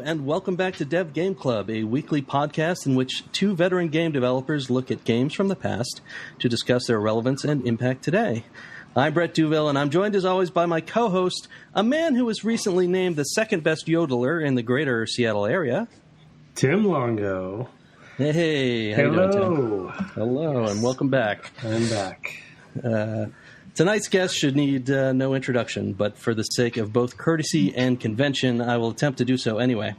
and welcome back to DevGameClub, a weekly podcast in which two veteran game developers look at games from the past to discuss their relevance and impact today. I'm Brett Duville, and I'm joined as always by my co-host, a man who was recently named the second best yodeler in the greater Seattle area, Tim Longo. Hey, how you doing, Tim? Hello, and welcome back. I'm back. Tonight's guest should need no introduction, but for the sake of both courtesy and convention, I will attempt to do so anyway.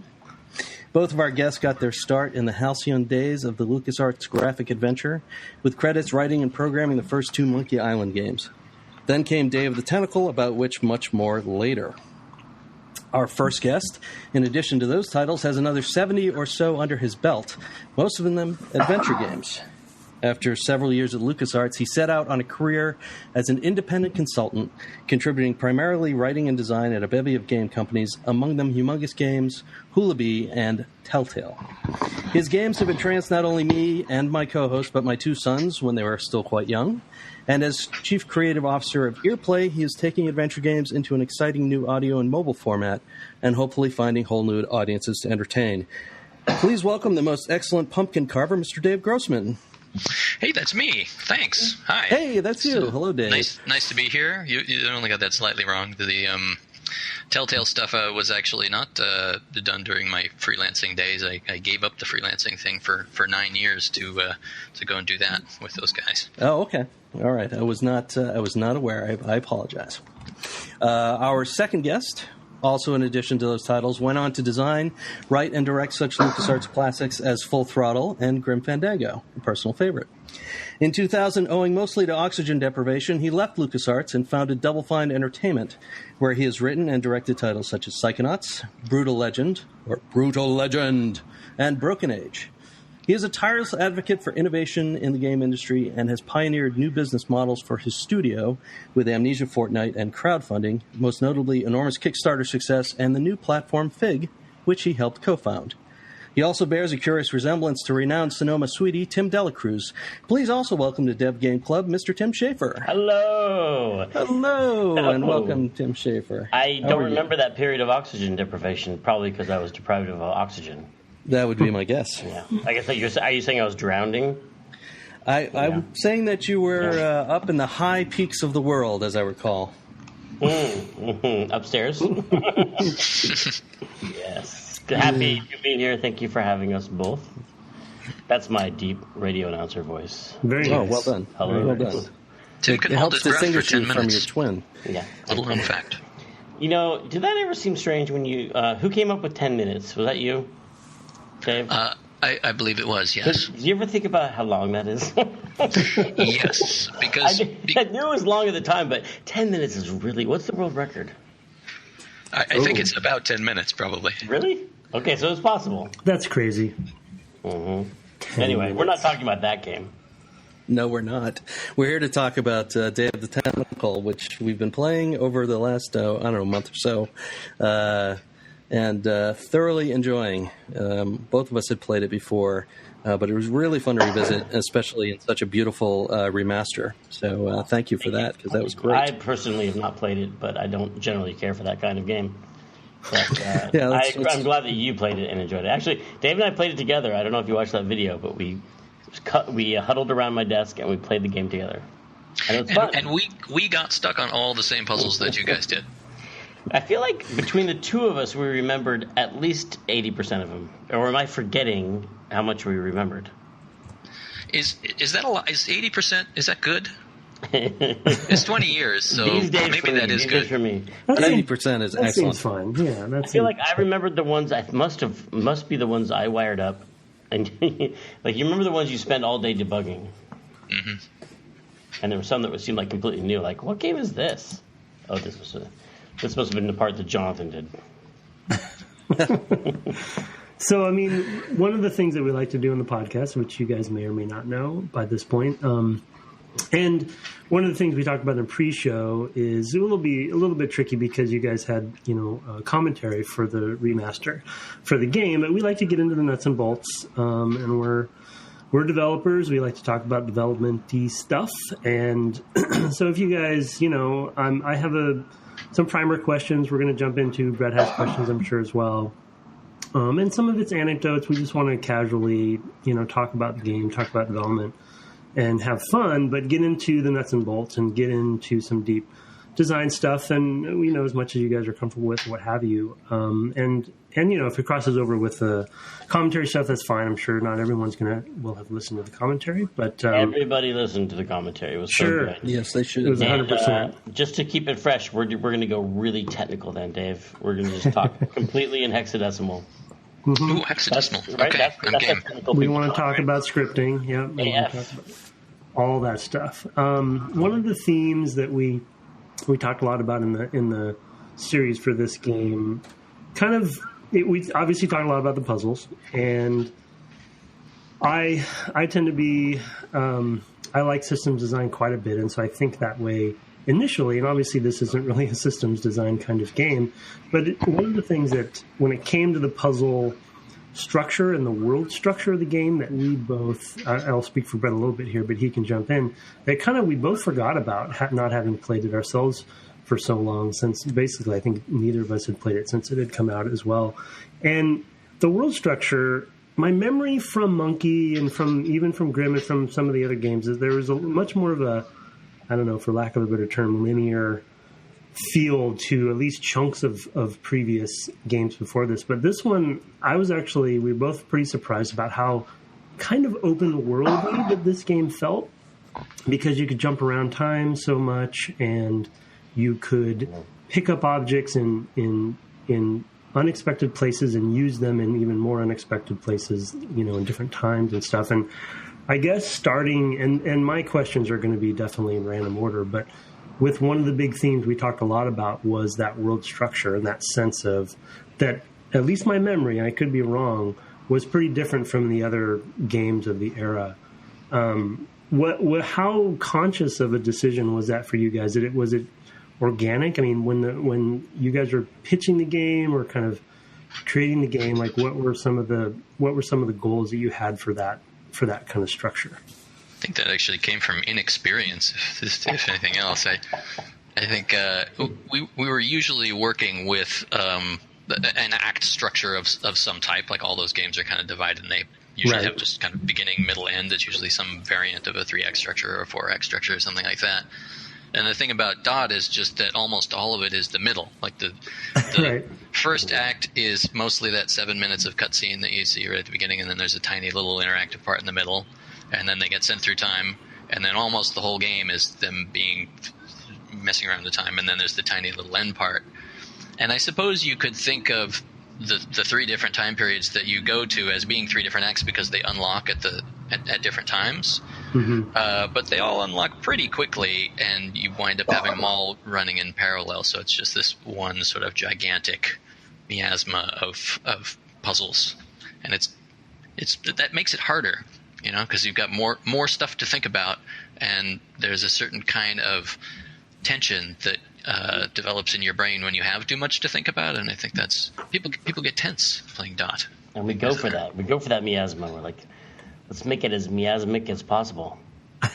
Both of our guests got their start in the halcyon days of the LucasArts graphic adventure, with credits writing and programming the first two Monkey Island games. Then came Day of the Tentacle, about which much more later. Our first guest, in addition to those titles, has another 70 or so under his belt, most of them adventure games. After several years at LucasArts, he set out on a career as an independent consultant, contributing primarily writing and design at a bevy of game companies, among them Humongous Games, Hula Bee, and Telltale. His games have entranced not only me and my co-host, but my two sons when they were still quite young. And as Chief Creative Officer of Earplay, he is taking adventure games into an exciting new audio and mobile format, and hopefully finding whole new audiences to entertain. Please welcome the most excellent pumpkin carver, Mr. Dave Grossman. Hey, that's me. Thanks. Hi. Hey, that's you. So, hello, Dave. Nice to be here. You only got that slightly wrong. The Telltale stuff was actually not done during my freelancing days. I gave up the freelancing thing for 9 years to go and do that with those guys. Oh, okay. All right. I was not aware. I apologize. Our second guest, also in addition to those titles, went on to design, write, and direct such LucasArts classics as Full Throttle and Grim Fandango, a personal favorite. In 2000, owing mostly to oxygen deprivation, he left LucasArts and founded Double Fine Entertainment, where he has written and directed titles such as Psychonauts, Brutal Legend, and Broken Age. He is a tireless advocate for innovation in the game industry and has pioneered new business models for his studio with Amnesia Fortnite and crowdfunding, most notably enormous Kickstarter success and the new platform Fig, which he helped co-found. He also bears a curious resemblance to renowned Sonoma sweetie Tim Delacruz. Please also welcome to DevGameClub, Mr. Tim Schafer. Hello, and welcome, Tim Schafer. I don't remember that period of oxygen deprivation, probably because I was deprived of oxygen. That would be my guess. Yeah, I guess are you saying I was drowning? I'm saying that you were up in the high peaks of the world, as I recall. Upstairs? Yes. Happy to be here. Thank you for having us both. That's my deep radio announcer voice. Very nice. Oh, well done. Hello. Very well done. Tim It can hold helps his breath for distinguish 10 you minutes. from your twin. Yeah. Little known fact. You know, did that ever seem strange when you... who came up with 10 minutes? Was that you, Dave? I believe it was, yes. Did you ever think about how long that is? Yes, because... I knew it was long at the time, but 10 minutes is really... What's the world record? I think it's about 10 minutes, probably. Really? Okay, so it's possible. That's crazy. Mm-hmm. Anyway, we're not talking about that game. No, we're not. We're here to talk about Day of the Tentacle, which we've been playing over the last, month or so, and thoroughly enjoying. Both of us had played it before, but it was really fun to revisit, especially in such a beautiful remaster. So thank you for that, because that was great. I personally have not played it, but I don't generally care for that kind of game. But, I'm glad that you played it and enjoyed it. Actually, Dave and I played it together. I don't know if you watched that video, but we huddled around my desk and we played the game together. And it was fun. And we got stuck on all the same puzzles that you guys did. I feel like between the two of us, we remembered at least 80% of them. Or am I forgetting how much we remembered? Is that a lot? Is 80%? Is that good? It's 20 years, so maybe that is good. For me, 80% is that excellent. Seems fine. Yeah, I feel like I remembered the ones must be the ones I wired up, and like you remember the ones you spent all day debugging. Mm-hmm. And there were some that seemed like completely new. Like, what game is this? Oh, this must have been the part that Jonathan did. So, I mean, one of the things that we like to do in the podcast, which you guys may or may not know by this point, and one of the things we talked about in pre-show is it will be a little bit tricky because you guys had, commentary for the remaster for the game. But we like to get into the nuts and bolts, and we're developers. We like to talk about development-y stuff. And so if you guys, I have some primer questions we're going to jump into. Brett has questions, I'm sure, as well. And some of it's anecdotes. We just want to casually, talk about the game, talk about development, and have fun, but get into the nuts and bolts and get into some deep design stuff. And we know as much as you guys are comfortable with, what have you. And if it crosses over with the commentary stuff, that's fine. I'm sure not everyone's will have listened to the commentary, but everybody listened to the commentary. It was sure. So good. Yes, they should. It was 100%. Just to keep it fresh, we're going to go really technical then, Dave. We're going to just talk completely in hexadecimal. Mm-hmm. Ooh, hexadecimal. Right? Okay, I'm game. We want to talk about scripting. Yeah, we want to talk about all that stuff. One of the themes that we talked a lot about in the series for this game, we obviously talked a lot about the puzzles, and I tend to be I like systems design quite a bit, and so I think that way initially. And obviously, this isn't really a systems design kind of game, but one of the things that when it came to the puzzle structure and the world structure of the game that we both, I'll speak for Brett a little bit here, but he can jump in, that we both forgot about not having played it ourselves for so long, since basically I think neither of us had played it since it had come out as well. And the world structure, my memory from Monkey and even from Grimm and from some of the other games is there was a much more of a, I don't know, for lack of a better term, linear feel to at least chunks of previous games before this. But this one, we were both pretty surprised about how kind of open worldly that this game felt, because you could jump around time so much and you could pick up objects in unexpected places and use them in even more unexpected places, in different times and stuff. And I guess starting, and my questions are going to be definitely in random order, but with one of the big themes we talked a lot about was that world structure and that sense of that, at least my memory, and I could be wrong, was pretty different from the other games of the era. How conscious of a decision was that for you guys? Was it organic? I mean, when you guys were pitching the game or kind of creating the game, like what were some of the goals that you had for that kind of structure? I think that actually came from inexperience, if anything else. I think we were usually working with an act structure of some type. Like all those games are kind of divided, and they usually have just kind of beginning, middle, end. It's usually some variant of a 3-act structure or a 4-act structure or something like that. And the thing about DOTT is just that almost all of it is the middle. Like the first act is mostly that 7 minutes of cutscene that you see right at the beginning, and then there's a tiny little interactive part in the middle. And then they get sent through time, and then almost the whole game is them messing around the time, and then there's the tiny little end part. And I suppose you could think of the 3 different time periods that you go to as being 3 different acts because they unlock at different times. Mm-hmm. But they all unlock pretty quickly, and you wind up having them all running in parallel. So it's just this one sort of gigantic miasma of puzzles, and that makes it harder. Because you've got more stuff to think about, and there's a certain kind of tension that develops in your brain when you have too much to think about, and I think that's people get tense playing DOTT. And we go for that. We go for that miasma. We're like, let's make it as miasmic as possible.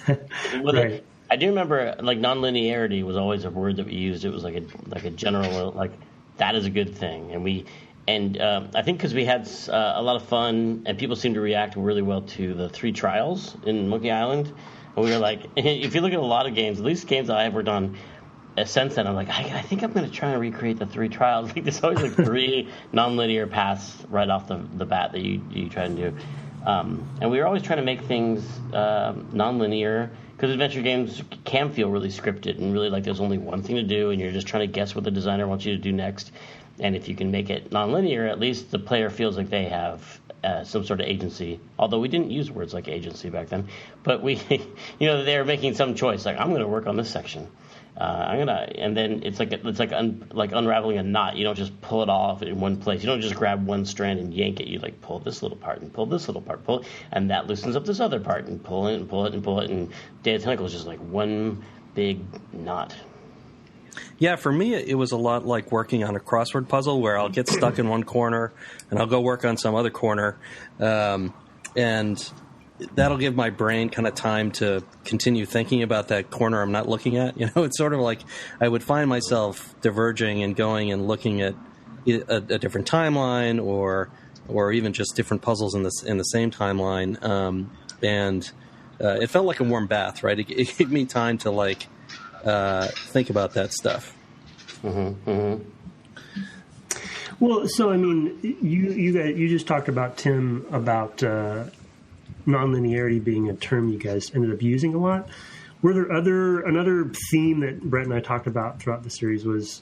Right. I do remember, like, non-linearity was always a word that we used. It was like a general, like, that is a good thing, and I think because we had a lot of fun, and people seemed to react really well to the 3 trials in Monkey Island. And we were like, if you look at a lot of games, at least games that I have worked on since then, I'm like, I think I'm going to try and recreate the 3 trials. Like, there's always like 3 non-linear paths right off the bat that you try and do. And we were always trying to make things non-linear, because adventure games can feel really scripted and really like there's only one thing to do, and you're just trying to guess what the designer wants you to do next. And if you can make it non-linear, at least the player feels like they have some sort of agency. Although we didn't use words like agency back then, but they were making some choice. Like, I'm going to work on this section. And then it's like unraveling a knot. You don't just pull it off in one place. You don't just grab one strand and yank it. You like pull this little part and pull this little part, pull it, and that loosens up this other part, and pull it and pull it and pull it. And Day of the Tentacle is just like one big knot. Yeah, for me, it was a lot like working on a crossword puzzle where I'll get stuck in one corner and I'll go work on some other corner. And that'll give my brain kind of time to continue thinking about that corner I'm not looking at. It's sort of like I would find myself diverging and going and looking at a different timeline or or even just different puzzles in the same timeline, and it felt like a warm bath, right? It gave me time to like think about that stuff. Mm-hmm, mm-hmm. Well, so I mean, you just talked about, Tim, about non-linearity being a term you guys ended up using a lot. Were there another theme that Brett and I talked about throughout the series was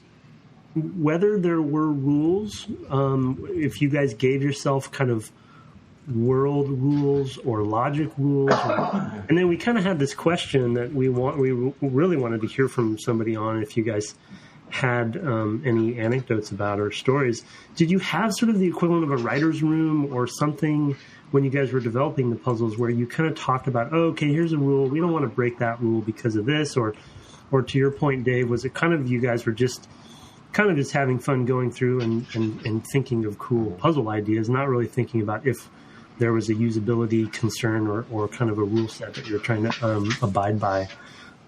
whether there were rules, if you guys gave yourself kind of world rules or logic rules, and then we kind of had this question that we really wanted to hear from somebody on, if you guys had any anecdotes about or stories. Did you have sort of the equivalent of a writer's room or something when you guys were developing the puzzles where you kind of talked about, oh, okay, here's a rule, we don't want to break that rule because of this, or to your point, Dave, was it kind of you guys were just having fun going through and thinking of cool puzzle ideas, not really thinking about if there was a usability concern or kind of a rule set that you're trying to abide by?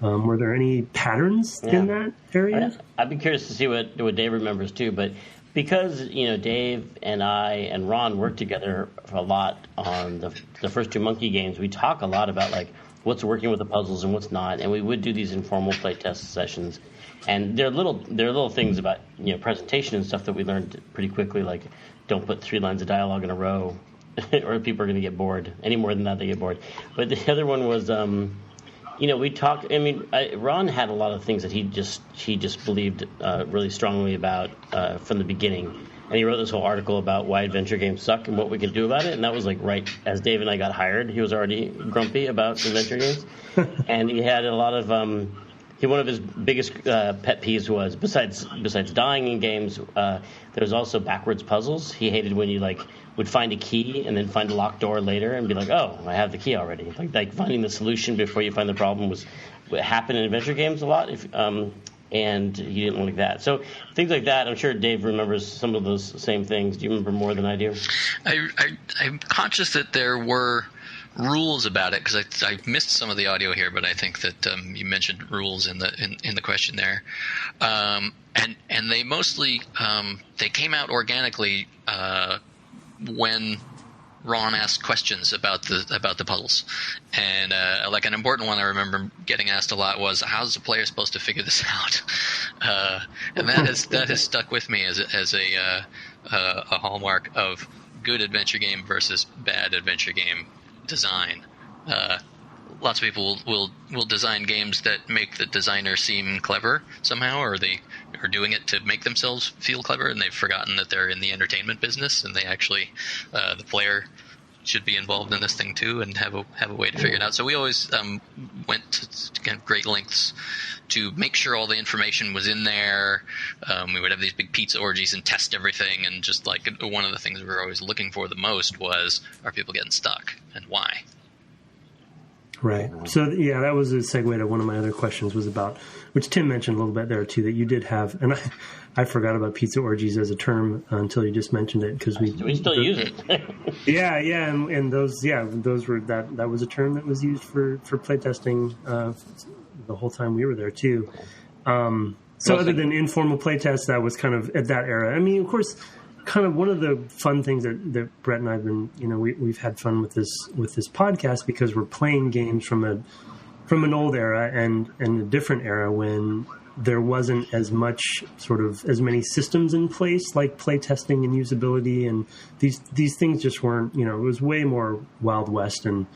Were there any patterns in that area? I'd be curious to see what Dave remembers too, but because, Dave and I and Ron worked together a lot on the first two Monkey games, we talk a lot about like what's working with the puzzles and what's not, and we would do these informal playtest sessions. And there are little things about presentation and stuff that we learned pretty quickly, like don't put 3 lines of dialogue in a row, or people are going to get bored. Any more than that, they get bored. But the other one was, we talked. I mean, Ron had a lot of things that he just believed really strongly about from the beginning, and he wrote this whole article about why adventure games suck and what we can do about it. And that was like right as Dave and I got hired. He was already grumpy about adventure games, and he had a lot of. One of his biggest pet peeves was besides dying in games, there's also backwards puzzles. He hated when you would find a key and then find a locked door later and be like, oh, I have the key already. Like finding the solution before you find the problem was what happened in adventure games a lot. And he didn't like that. So things like that. I'm sure Dave remembers some of those same things. Do you remember more than I do? I'm conscious that there were rules about it because I missed some of the audio here, but I think that you mentioned rules in the question there, and they mostly they came out organically when Ron asked questions about the puzzles, and like an important one I remember getting asked a lot was, how's the player supposed to figure this out? And that has stuck with me as a hallmark of good adventure game versus bad adventure game design. Lots of people will design games that make the designer seem clever somehow, or they are doing it to make themselves feel clever, and they've forgotten that they're in the entertainment business, and they actually the player should be involved in this thing too, and have a way to figure it out. So we always went to kind of great lengths to make sure all the information was in there. We would have these big pizza orgies and test everything, and just like one of the things we were always looking for the most was, are people getting stuck and why? Right. So yeah, that was a segue to one of my other questions, was about, which Tim mentioned a little bit there too, that you did have, and I forgot about pizza orgies as a term until you just mentioned it, because we still use it. yeah, and those were that was a term that was used for playtesting the whole time we were there too. So other than informal playtests, that was kind of at that era. I mean, of course, kind of one of the fun things that Brett and I have been, we've had fun with this podcast, because we're playing games from an old era and a different era when there wasn't as many systems in place, like playtesting and usability, and these things just weren't, it was way more Wild West and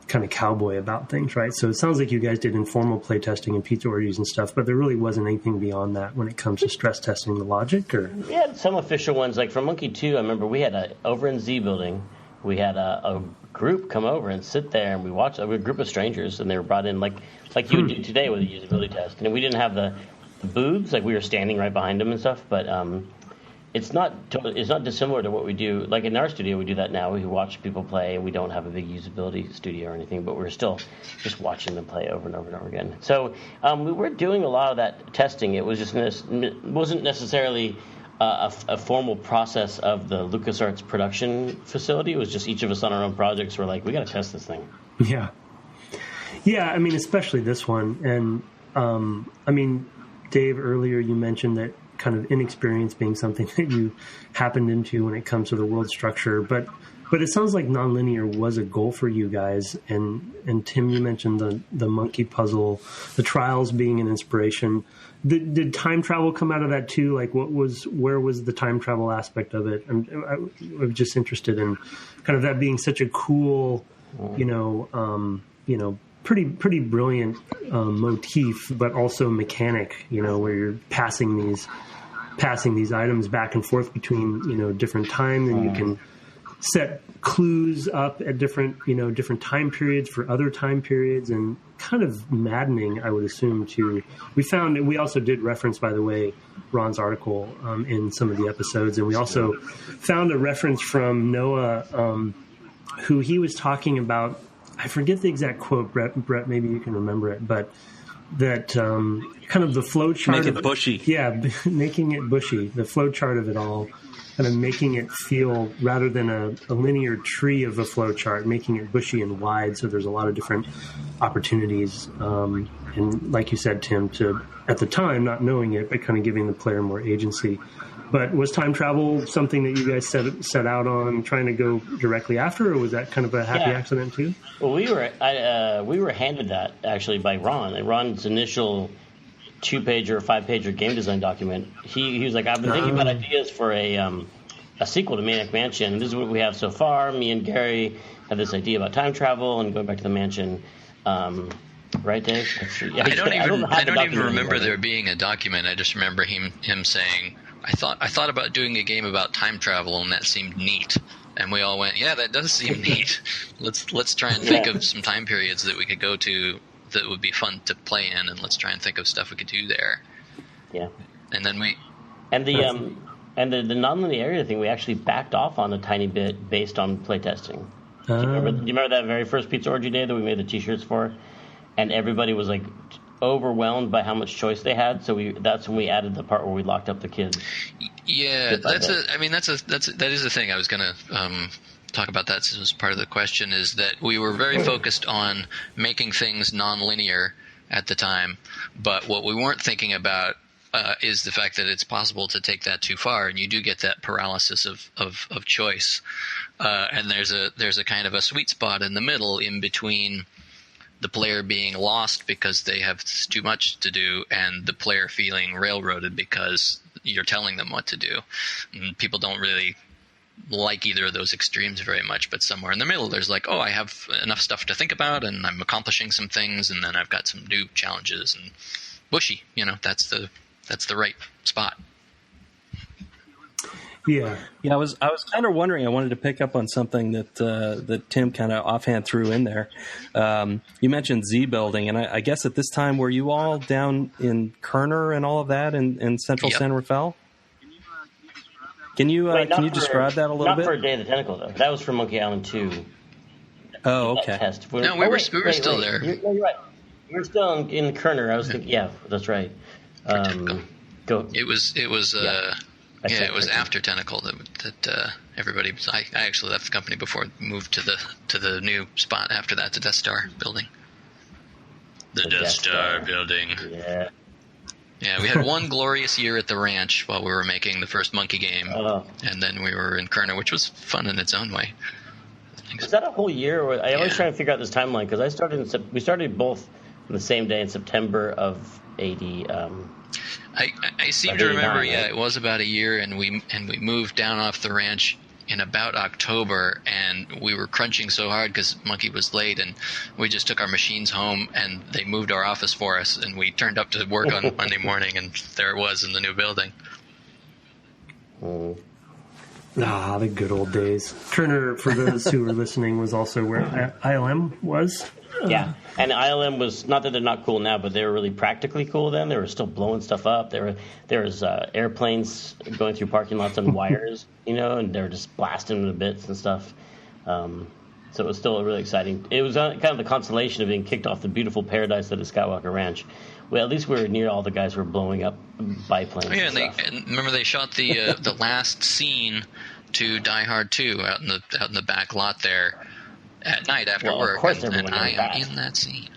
kind of cowboy about things, right? So it sounds like you guys did informal playtesting and pizza orgies and stuff, but there really wasn't anything beyond that when it comes to stress testing the logic, or? We had some official ones, like for Monkey 2, I remember we had over in Z Building, we had a group come over and sit there, and we watched a group of strangers, and they were brought in like you would do today with a usability test. And we didn't have the booths, like we were standing right behind them and stuff, but it's not dissimilar to what we do. Like in our studio, we do that now. We watch people play, and we don't have a big usability studio or anything, but we're still just watching them play over and over and over again. So we were doing a lot of that testing. It was wasn't necessarily a formal process of the LucasArts production facility. It was just each of us on our own projects were like, we got to test this thing. Yeah. I mean, especially this one. And I mean, Dave, earlier you mentioned that kind of inexperience being something that you happened into when it comes to the world structure. But it sounds like nonlinear was a goal for you guys. And Tim, you mentioned the monkey puzzle, the trials being an inspiration. Did time travel come out of that too? Like, where was the time travel aspect of it? I'm just interested in kind of that being such a cool, pretty brilliant motif, but also mechanic. Where you're passing these items back and forth between different time, and you can set clues up at different time periods for other time periods, and kind of maddening, I would assume, too. We also did reference, by the way, Ron's article in some of the episodes, and we also found a reference from Noah, who he was talking about. I forget the exact quote, Brett, maybe you can remember it, but that kind of the flow chart. Make it bushy. Yeah, making it bushy, the flow chart of it all, kind of making it feel, rather than a linear tree of a flow chart, making it bushy and wide, so there's a lot of different opportunities. And like you said, Tim, at the time, not knowing it, but kind of giving the player more agency. But was time travel something that you guys set out on trying to go directly after, or was that kind of a happy accident too? Well, we were handed that actually by Ron. And Ron's initial 2-pager or 5-pager game design document. He was like, I've been thinking about ideas for a sequel to Maniac Mansion, and this is what we have so far. Me and Gary have this idea about time travel and going back to the mansion. Right, Dave? I don't even remember there being a document. I just remember him saying, I thought about doing a game about time travel, and that seemed neat. And we all went, yeah, that does seem neat. Let's try and think of some time periods that we could go to that would be fun to play in, and let's try and think of stuff we could do there. Yeah. And then we... And the non-linearity thing, we actually backed off on a tiny bit based on playtesting. Do you remember that very first Pizza Orgy day that we made the T-shirts for? And everybody was like overwhelmed by how much choice they had. So that's when we added the part where we locked up the kids. Yeah, that is the thing I was going to talk about. That as part of the question, is that we were very focused on making things non-linear at the time, but what we weren't thinking about is the fact that it's possible to take that too far, and you do get that paralysis of choice. And there's a kind of a sweet spot in the middle, in between the player being lost because they have too much to do, and the player feeling railroaded because you're telling them what to do. And people don't really like either of those extremes very much, but somewhere in the middle there's like, I have enough stuff to think about, and I'm accomplishing some things, and then I've got some new challenges, and bushy, that's the right spot. Yeah. I was kind of wondering. I wanted to pick up on something that Tim kind of offhand threw in there. You mentioned Z building, and I guess at this time were you all down in Kerner and all of that in Central San Rafael? Can you describe that a little bit? Not for Day of the Tentacle, though. That was for Monkey Island 2. Oh, okay. No, we were still there. You're right. We were still in Kerner. I was thinking, yeah, that's right. Go. It was. Yeah, it was after Tentacle that everybody was. I actually left the company before it moved to the new spot after that, the Death Star building. The Death Star building. Yeah. Yeah, we had one glorious year at the ranch while we were making the first Monkey game, and then we were in Kerner, which was fun in its own way. Was that a whole year? I always try to figure out this timeline, because we started both on the same day in September of 80. I seem to remember, it was about a year, and we moved down off the ranch in about October, and we were crunching so hard because Monkey was late, and we just took our machines home, and they moved our office for us, and we turned up to work on Monday morning, and there it was in the new building. The good old days. Kerner, for those who are listening, was also where ILM was. Yeah, and ILM was, not that they're not cool now, but they were really practically cool then. They were still blowing stuff up. There was airplanes going through parking lots on wires, and they were just blasting them to bits and stuff. So it was still really exciting. It was kind of the consolation of being kicked off the beautiful paradise that is Skywalker Ranch. Well, at least we were near all the guys who were blowing up biplanes. Oh, yeah, and remember they shot the last scene to Die Hard 2 out in the back lot there. At night after work, and I am in that scene.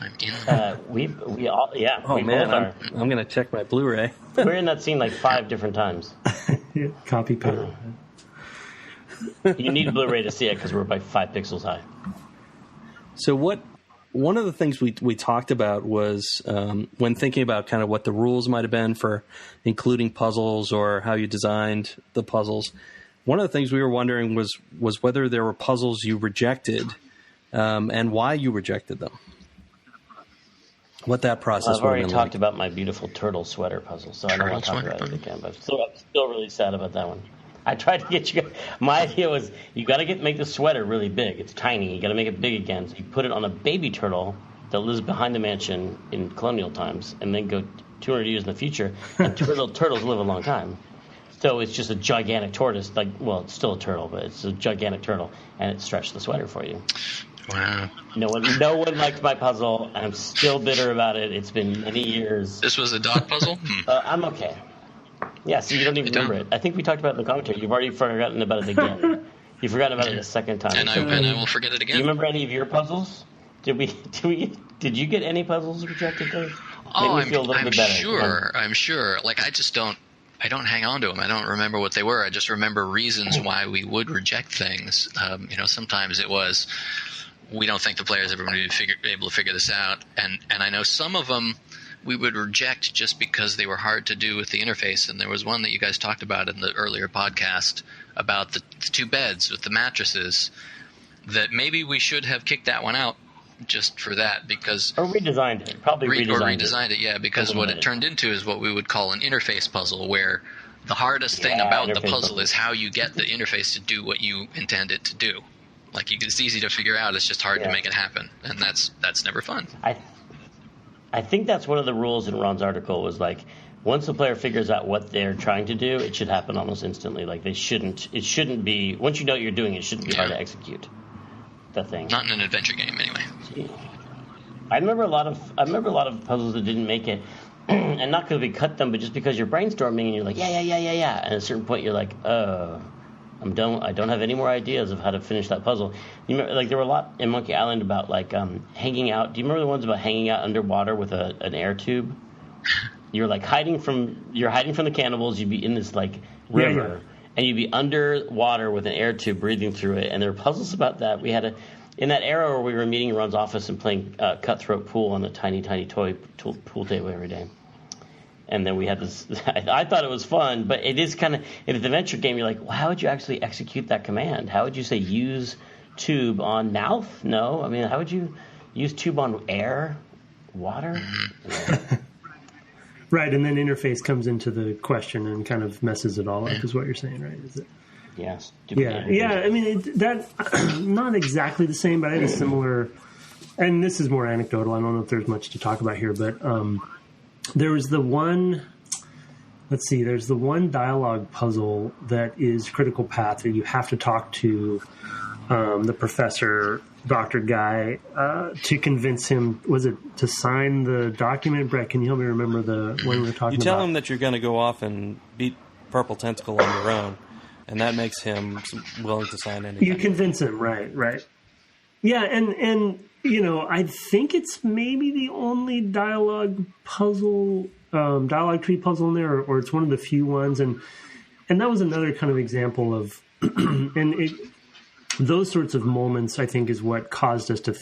I'm in. We all, yeah. Oh we man, both I'm going to check my Blu-ray. We're in that scene like 5 different times. Yeah, copy paste. You need a Blu-ray to see it because we're by 5 pixels high. So one of the things we talked about was when thinking about kind of what the rules might have been for including puzzles or how you designed the puzzles. One of the things we were wondering was whether there were puzzles you rejected and why you rejected them. What that process I've already been talked like. about my beautiful turtle sweater puzzle, so I don't want to talk about it again. But I'm still really sad about that one. I tried to get you. My idea was you got to make the sweater really big. It's tiny. You got to make it big again. So you put it on a baby turtle that lives behind the mansion in colonial times, and then go 200 years in the future. And turtles live a long time. So it's just a gigantic tortoise. It's still a turtle, but it's a gigantic turtle, and it stretched the sweater for you. Wow. No one liked my puzzle, and I'm still bitter about it. It's been many years. This was a DOTT puzzle? I'm okay. Yeah, so you don't even remember it. I think we talked about it in the commentary. You've already forgotten about it again. You've forgotten about it a second time. And I will forget it again. Do you remember any of your puzzles? Did you get any puzzles rejected, Dave? I'm sure. Like, I don't hang on to them. I don't remember what they were. I just remember reasons why we would reject things. Sometimes it was, we don't think the players ever going to be able to figure this out. And I know some of them we would reject just because they were hard to do with the interface. And there was one that you guys talked about in the earlier podcast about the 2 beds with the mattresses, that maybe we should have kicked that one out just for that, because or redesigned it, redesigned it, yeah, because what it turned into is what we would call an interface puzzle, where the hardest thing about the puzzle is how you get the interface to do what you intend it to do. Like, it's easy to figure out, it's just hard to make it happen, and that's never fun. I think that's one of the rules in Ron's article, was like, once the player figures out what they're trying to do, it should happen almost instantly. Like, it shouldn't be, once you know what you're doing, it shouldn't be hard to execute the thing. Not in an adventure game, anyway. I remember a lot of puzzles that didn't make it, and not because we cut them, but just because you're brainstorming and you're like, yeah. And at a certain point, you're like, I'm done. I don't have any more ideas of how to finish that puzzle. You remember, like, there were a lot in Monkey Island about hanging out. Do you remember the ones about hanging out underwater with an air tube? You're like hiding from the cannibals. You'd be in this river, and you'd be underwater with an air tube breathing through it. And there were puzzles about that. We had in that era where we were meeting in Ron's office and playing cutthroat pool on a tiny toy pool table every day. And then we had this. I thought it was fun, but it is kind of, in an adventure game, you're like, well, how would you actually execute that command? How would you say use tube on mouth? No, I mean, how would you use tube on air, water? Right, and then interface comes into the question and kind of messes it all up. Is what you're saying, right? Is it? Yes. Yeah. I mean, that not exactly the same, but I had a similar. And this is more anecdotal. I don't know if there's much to talk about here, but. There was the one, there's the one dialogue puzzle that is Critical Path that you have to talk to the professor, Dr. Guy, to convince him, was it to sign the document? Brett, can you help me remember the one we were talking about? You tell him that you're going to go off and beat Purple Tentacle on your own, and that makes him willing to sign anything. You convince him, right. Yeah, and I think it's maybe the only dialogue tree puzzle in there, or it's one of the few ones, and that was another kind of example of, those sorts of moments, I think, is what caused us to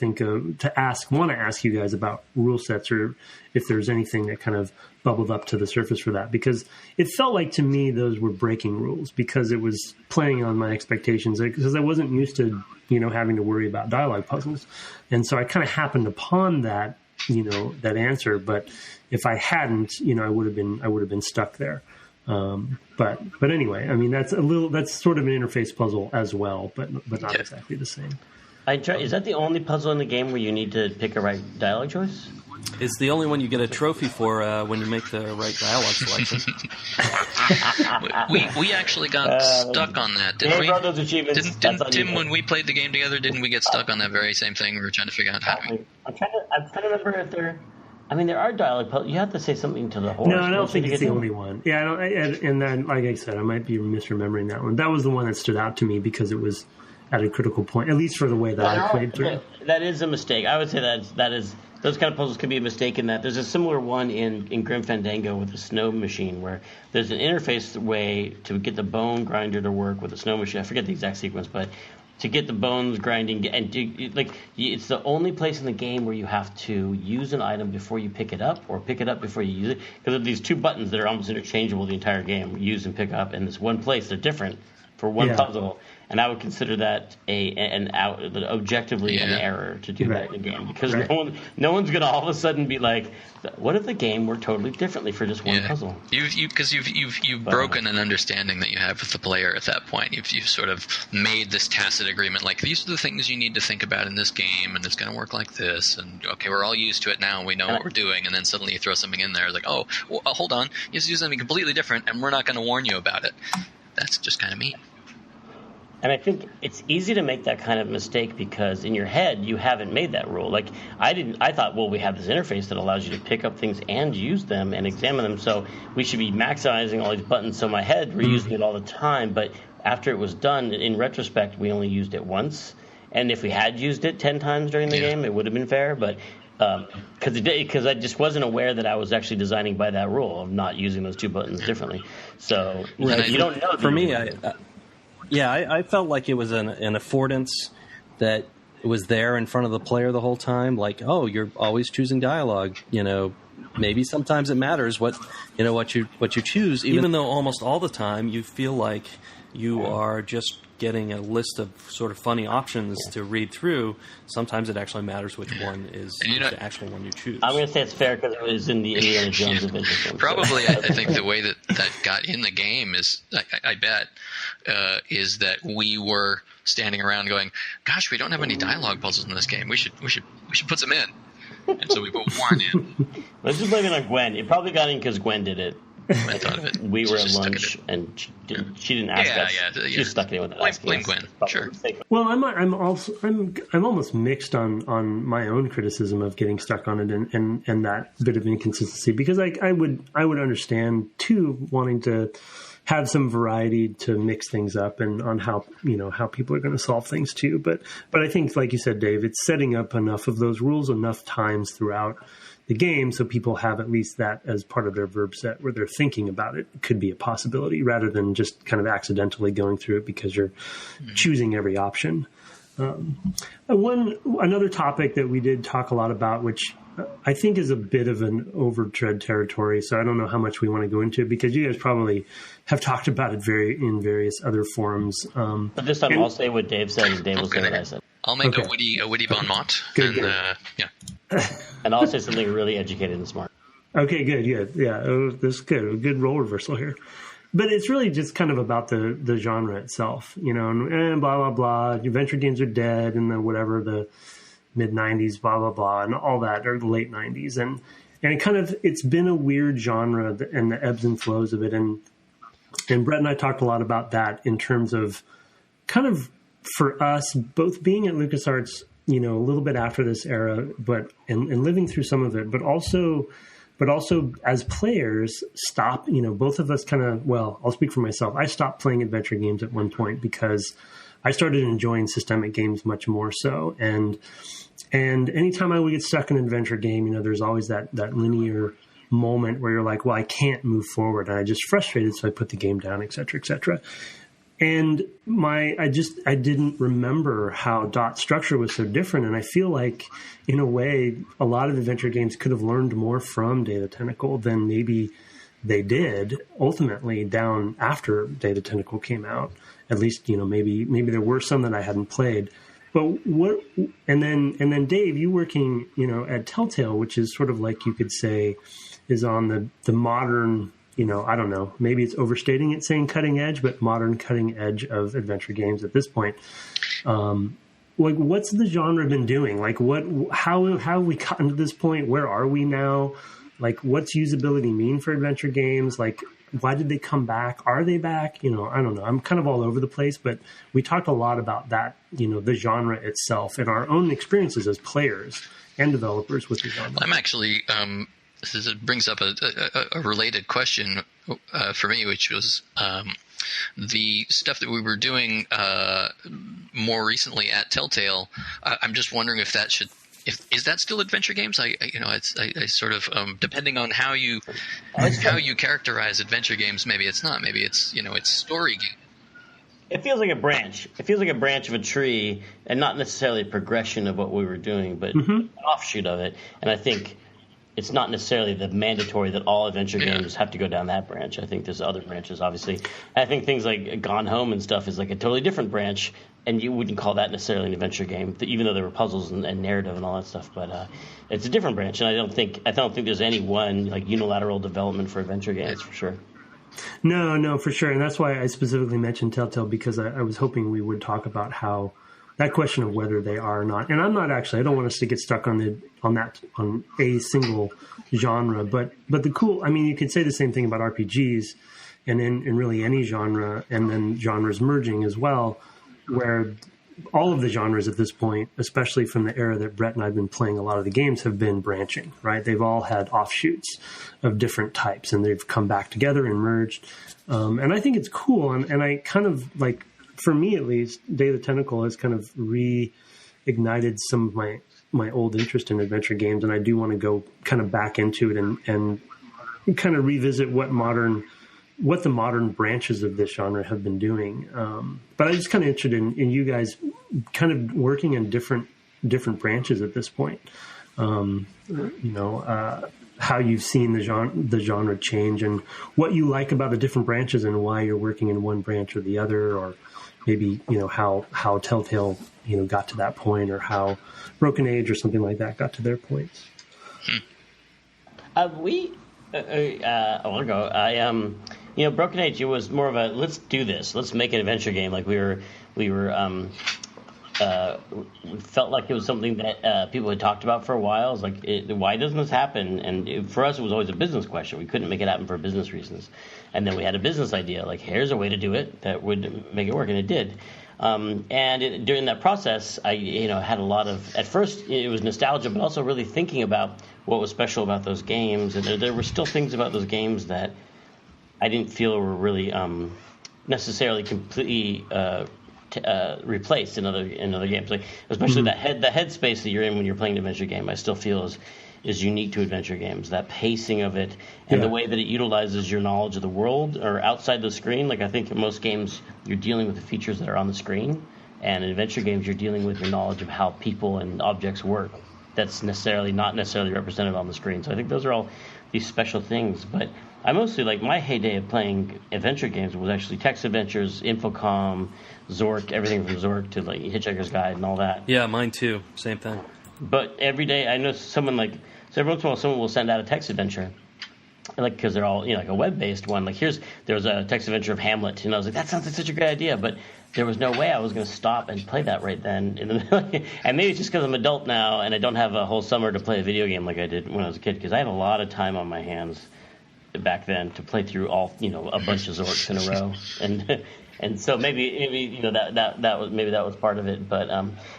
want to ask you guys about rule sets, or if there's anything that kind of bubbled up to the surface for that, because it felt like to me those were breaking rules, because it was playing on my expectations, because I wasn't used to having to worry about dialogue puzzles. And so I kind of happened upon that, that answer. But if I hadn't, I would have been stuck there. But anyway, I mean, that's sort of an interface puzzle as well, but not exactly the same. Is that the only puzzle in the game where you need to pick a right dialogue choice? It's the only one you get a trophy for when you make the right dialogue selection. we actually got stuck on that, didn't we? Those achievements. Didn't Tim, when we played the game together, didn't we get stuck on that very same thing? We were trying to figure out how to. I'm trying to remember if there. I mean, there are dialogue puzzles. You have to say something to the horse. No, I don't think it's the only one. Yeah, and then, like I said, I might be misremembering that one. That was the one that stood out to me because it was at a critical point, at least for the way that I played through. That is a mistake. I would say that is those kind of puzzles can be a mistake in that there's a similar one in Grim Fandango with the snow machine where there's an interface way to get the bone grinder to work with the snow machine. I forget the exact sequence, but to get the bones grinding, and it's the only place in the game where you have to use an item before you pick it up or pick it up before you use it, because of these two buttons that are almost interchangeable the entire game, use and pick up, and this one place they're different for one puzzle. And I would consider that objectively an error to do that in the game, because no one's going to all of a sudden be like, "What if the game worked totally differently for just one puzzle?" Because you've broken an understanding that you have with the player at that point. You've sort of made this tacit agreement, like these are the things you need to think about in this game, and it's going to work like this. And okay, we're all used to it now, and we know what we're doing. And then suddenly you throw something in there, like, oh, well, hold on, you have to do something completely different, and we're not going to warn you about it. That's just kind of mean. And I think it's easy to make that kind of mistake because in your head you haven't made that rule. Like I thought, well, we have this interface that allows you to pick up things and use them and examine them, so we should be maximizing all these buttons. So my head, we're using it all the time, but after it was done, in retrospect, we only used it once. And if we had used it 10 times during the game, it would have been fair, but because I just wasn't aware that I was actually designing by that rule of not using those two buttons differently. So you don't know. For me, I felt like it was an affordance that was there in front of the player the whole time. Like, oh, you're always choosing dialogue. Maybe sometimes it matters what you choose, even though almost all the time you feel like you are just getting a list of sort of funny options to read through. Sometimes it actually matters which one is the actual one you choose. I'm going to say it's fair because it was in the Indiana Jones adventure. Probably, I think the way that got in the game is, I bet, is that we were standing around going, "Gosh, we don't have any dialogue puzzles in this game. We should put some in." And so we put one in. Let's just blame it on Gwen. It probably got in because Gwen did it. I thought of it. We were at lunch, and she didn't ask us. She just stuck it in without asking blame us. Gwen. Sure. Well, I'm almost mixed on my own criticism of getting stuck on it and that bit of inconsistency, because I would understand too wanting to have some variety to mix things up and on how people are going to solve things too. But I think, like you said, Dave, it's setting up enough of those rules enough times throughout the game so people have at least that as part of their verb set where they're thinking about it. It could be a possibility rather than just kind of accidentally going through it because you're choosing every option. Another topic that we did talk a lot about, which I think is a bit of an overtread territory, so I don't know how much we want to go into it because you guys probably have talked about it in various other forums. But this time I'll say what Dave said and Dave will say what I said. I'll make a witty bon mot. Good. And I'll say something really educated and smart. Okay, good. Yeah, that's good. A good role reversal here. But it's really just kind of about the genre itself, and blah, blah, blah. Adventure games are dead and the mid-'90s, blah, blah, blah, and all that, or the late 90s. And it's been a weird genre and the ebbs and flows of it. And Brett and I talked a lot about that in terms of kind of, for us, both being at LucasArts, a little bit after this era, and living through some of it, but also as players both of us I'll speak for myself. I stopped playing adventure games at one point because I started enjoying systemic games much more so. And anytime I would get stuck in an adventure game, there's always that linear moment where you're like, well, I can't move forward. And I just frustrated. So I put the game down, et cetera, et cetera. And I didn't remember how DOTT structure was so different. And I feel like, in a way, a lot of adventure games could have learned more from Data Tentacle than maybe they did ultimately down after Data Tentacle came out. At least, maybe there were some that I hadn't played. But and then Dave, you working, at Telltale, which is sort of like you could say is on the modern, I don't know, maybe it's overstating it saying cutting edge, but modern cutting edge of adventure games at this point. What's the genre been doing? How have we gotten to this point? Where are we now? What's usability mean for adventure games? Why did they come back? Are they back? I don't know. I'm kind of all over the place, but we talked a lot about that, the genre itself and our own experiences as players and developers with the genre. I'm actually, it brings up a related question for me, which was the stuff that we were doing more recently at Telltale, I'm just wondering if that should. Is that still adventure games? I sort of depending on how you characterize adventure games, maybe it's not. Maybe it's it's story game. It feels like a branch. It feels like a branch of a tree, and not necessarily a progression of what we were doing, but an offshoot of it. And I think it's not necessarily the mandatory that all adventure games have to go down that branch. I think there's other branches, obviously. I think things like Gone Home and stuff is like a totally different branch, and you wouldn't call that necessarily an adventure game, even though there were puzzles and narrative and all that stuff. But it's a different branch, and I don't think there's any one like unilateral development for adventure games for sure. No, for sure. And that's why I specifically mentioned Telltale, because I was hoping we would talk about how that question of whether they are or not. And I'm not actually, I don't want us to get stuck on a single genre, but the cool, I mean, you could say the same thing about RPGs and in really any genre, and then genres merging as well, where all of the genres at this point, especially from the era that Brett and I have been playing a lot of the games, have been branching, right? They've all had offshoots of different types, and they've come back together and merged. And I think it's cool. And I kind of like, for me at least, Day of the Tentacle has kind of reignited some of my old interest in adventure games. And I do want to go kind of back into it and kind of revisit what the modern branches of this genre have been doing. But I'm just kind of interested in you guys kind of working in different branches at this point. How you've seen the genre change, and what you like about the different branches, and why you're working in one branch or the other, or maybe, how Telltale, got to that point, or how Broken Age or something like that got to their points. A while ago, Broken Age, it was more of a let's do this, let's make an adventure game. Like we felt like it was something that people had talked about for a while. It's like, why doesn't this happen? And for us, it was always a business question. We couldn't make it happen for business reasons. And then we had a business idea, like here's a way to do it that would make it work, and it did. During that process, I had a lot of, at first it was nostalgia, but also really thinking about what was special about those games. And there were still things about those games that I didn't feel were really necessarily completely replaced in other games. Like especially the headspace that you're in when you're playing an adventure game, I still feel is unique to adventure games. That pacing of it and the way that it utilizes your knowledge of the world or outside the screen. Like I think in most games you're dealing with the features that are on the screen, and in adventure games you're dealing with your knowledge of how people and objects work. That's not necessarily represented on the screen. So I think those are all these special things. But I mostly, like, my heyday of playing adventure games was actually text adventures, Infocom, Zork, everything from Zork to like Hitchhiker's Guide and all that. Yeah, mine too. Same thing. But every day I know someone so every once in a while someone will send out a text adventure, like, because they're all like a web-based one. Like there was a text adventure of Hamlet, and I was like, that sounds like such a great idea, but there was no way I was going to stop and play that right then. And maybe it's just because I'm an adult now and I don't have a whole summer to play a video game like I did when I was a kid, because I had a lot of time on my hands back then to play through all a bunch of Zorks in a row, and so maybe that was part of it. But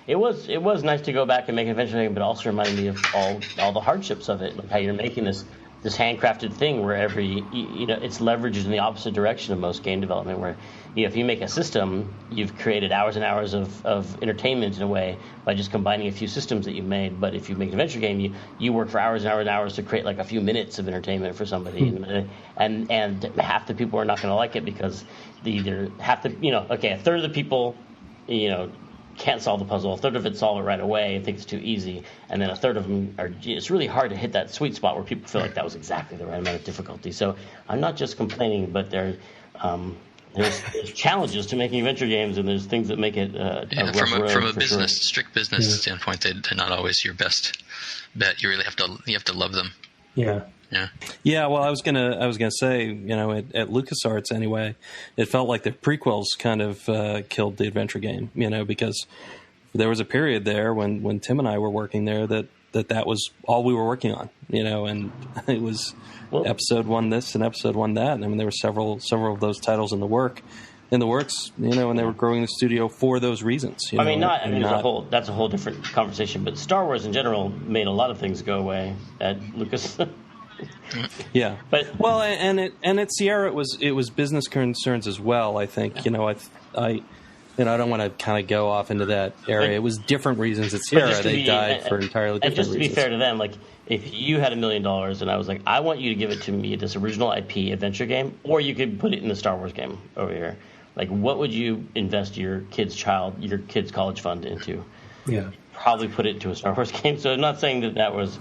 it was nice to go back and make an adventure game, but also reminded me of all the hardships of it, like how you're making this handcrafted thing where it's leveraged in the opposite direction of most game development, where if you make a system, you've created hours and hours of entertainment in a way by just combining a few systems that you've made. But if you make an adventure game, you work for hours and hours and hours to create like a few minutes of entertainment for somebody, and half the people are not going to like it because they either have to a third of the people can't solve the puzzle, a third of it solve it right away and think it's too easy, and then a third of them it's really hard to hit that sweet spot where people feel like that was exactly the right amount of difficulty. So I'm not just complaining, but there's challenges to making adventure games, and there's things that make it from a strict business standpoint, they're not always your best bet. You really have to love them. Yeah. Well, I was gonna say, at LucasArts anyway, it felt like the prequels kind of killed the adventure game, because there was a period there when Tim and I were working there that was all we were working on, and it was episode 1 this and episode 1 that. And I mean, there were several of those titles in the works, and they were growing the studio for those reasons. That's a whole different conversation. But Star Wars in general made a lot of things go away at Lucas. Yeah, But well, and at Sierra it was business concerns as well. I think I don't want to kind of go off into that area. It was different reasons at Sierra. They died for entirely different reasons. And just to be fair to them, like if you had $1 million and I was like, I want you to give it to me, this original IP adventure game, or you could put it in the Star Wars game over here. Like, what would you invest your kid's college fund into? Yeah, probably put it into a Star Wars game. So I'm not saying that was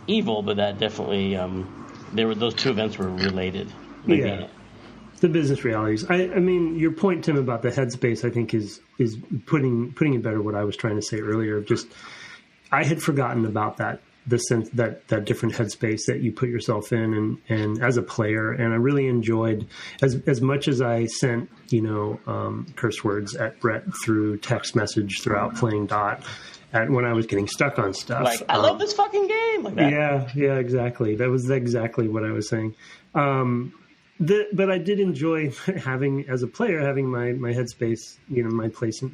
evil, but that definitely those two events were related. Yeah. The business realities. I mean, your point, Tim, about the headspace, I think is putting it better what I was trying to say earlier. Just I had forgotten about that, the sense that different headspace that you put yourself in, and as a player, and I really enjoyed as much as I sent curse words at Brett through text message throughout playing DOTT. When I was getting stuck on stuff, like I love this fucking game, like that. Yeah, exactly. That was exactly what I was saying. But I did enjoy having, as a player, having my headspace,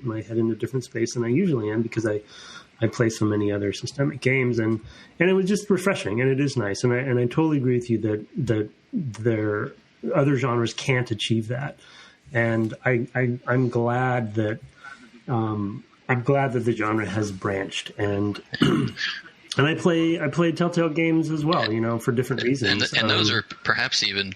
my head in a different space than I usually am, because I play so many other systemic games, and it was just refreshing, and it is nice, and I totally agree with you that there other genres can't achieve that, and I'm glad that the genre has branched, and and I played Telltale Games as well, for different reasons. And those are perhaps even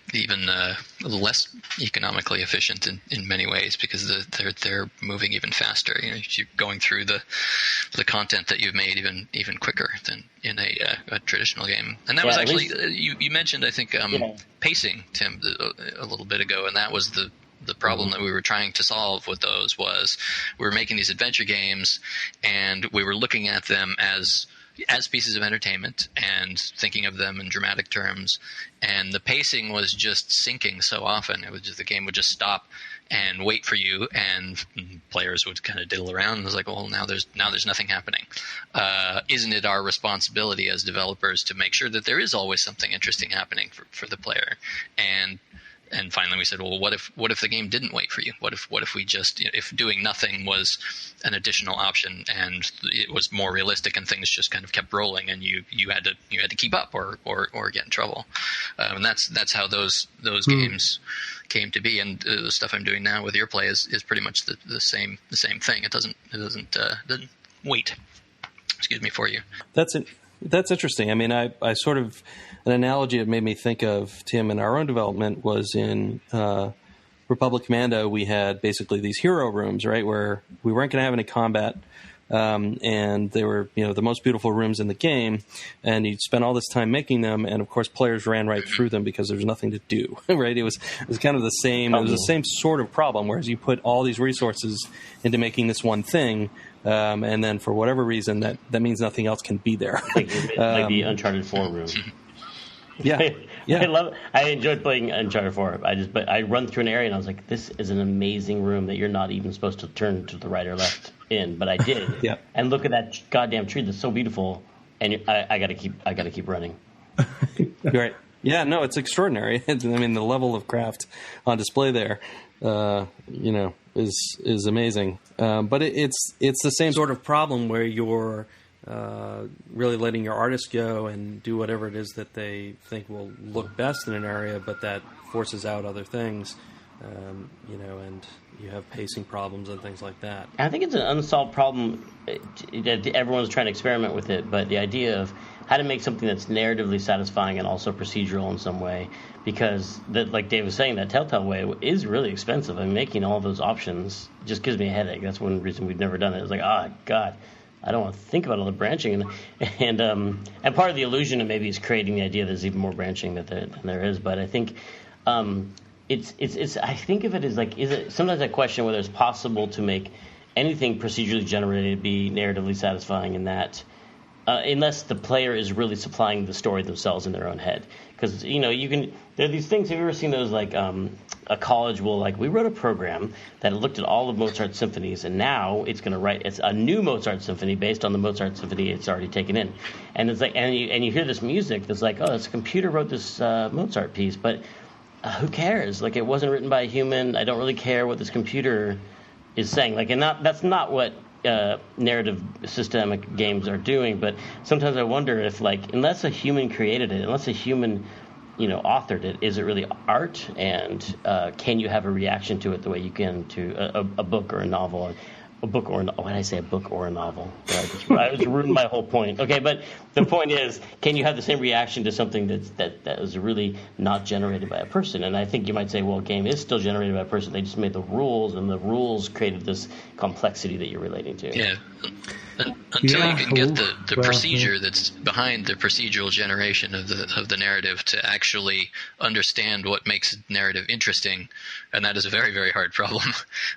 less economically efficient in many ways, because they're moving even faster. You're going through the content that you've made even quicker than in a traditional game. And that was actually you mentioned, I think, pacing, Tim, a little bit ago, and that was the problem that we were trying to solve with those. Was we were making these adventure games, and we were looking at them as pieces of entertainment and thinking of them in dramatic terms, and the pacing was just sinking so often. It was just, the game would just stop and wait for you, and players would kind of diddle around, and it was like, well, now there's nothing happening. Isn't it our responsibility as developers to make sure that there is always something interesting happening for the player? And finally we said, well, what if the game didn't wait for you? What if we just, if doing nothing was an additional option, and it was more realistic, and things just kind of kept rolling, and you had to keep up or get in trouble. And that's how those games came to be. And the stuff I'm doing now with your play is pretty much the same thing. It doesn't wait. Excuse me, for you. That's interesting. I mean, I sort of, an analogy that made me think of, Tim, in our own development was in Republic Commando. We had basically these hero rooms, right, where we weren't going to have any combat, and they were, the most beautiful rooms in the game, and you'd spend all this time making them, and of course players ran right through them because there's nothing to do, right? It was kind of the same. It was the same sort of problem, whereas you put all these resources into making this one thing. And then for whatever reason, that means nothing else can be there. like the Uncharted 4 room. Yeah. I enjoyed playing Uncharted 4. But I run through an area and I was like, this is an amazing room that you're not even supposed to turn to the right or left in. But I did. Yeah. And look at that goddamn tree that's so beautiful. And I got to keep running. Right. Yeah. No, it's extraordinary. I mean, the level of craft on display there, is amazing. But it's the same sort of problem where you're really letting your artists go and do whatever it is that they think will look best in an area, but that forces out other things, and you have pacing problems and things like that. I think it's an unsolved problem. Everyone's trying to experiment with it, but the idea of how to make something that's narratively satisfying and also procedural in some way, because like Dave was saying, that Telltale way is really expensive, and making all those options just gives me a headache. That's one reason we've never done it. It's like, oh God, I don't want to think about all the branching, and part of the illusion of maybe is creating the idea there's even more branching than there is. But I think it's I think of it as like, sometimes I question whether it's possible to make anything procedurally generated be narratively satisfying in that. Unless the player is really supplying the story themselves in their own head. Because, there are these things, have you ever seen those, like, a college will, like, we wrote a program that looked at all of Mozart's symphonies, and now it's going to write, it's a new Mozart symphony based on the Mozart symphony it's already taken in. And it's like, and you hear this music that's like, oh, this computer wrote this Mozart piece, but who cares? Like, it wasn't written by a human. I don't really care what this computer is saying. Like, and that's not what narrative systemic games are doing, but sometimes I wonder if, like, unless a human created it, unless a human, authored it, is it really art? And can you have a reaction to it the way you can to a book or a novel? Why did I say a book or a novel? I just ruined my whole point. Okay, but the point is, can you have the same reaction to something that is really not generated by a person? And I think you might say, well, a game is still generated by a person. They just made the rules, and the rules created this complexity that you're relating to. Yeah. Until you can get the procedure that's behind the procedural generation of the narrative to actually understand what makes narrative interesting, and that is a very, very hard problem,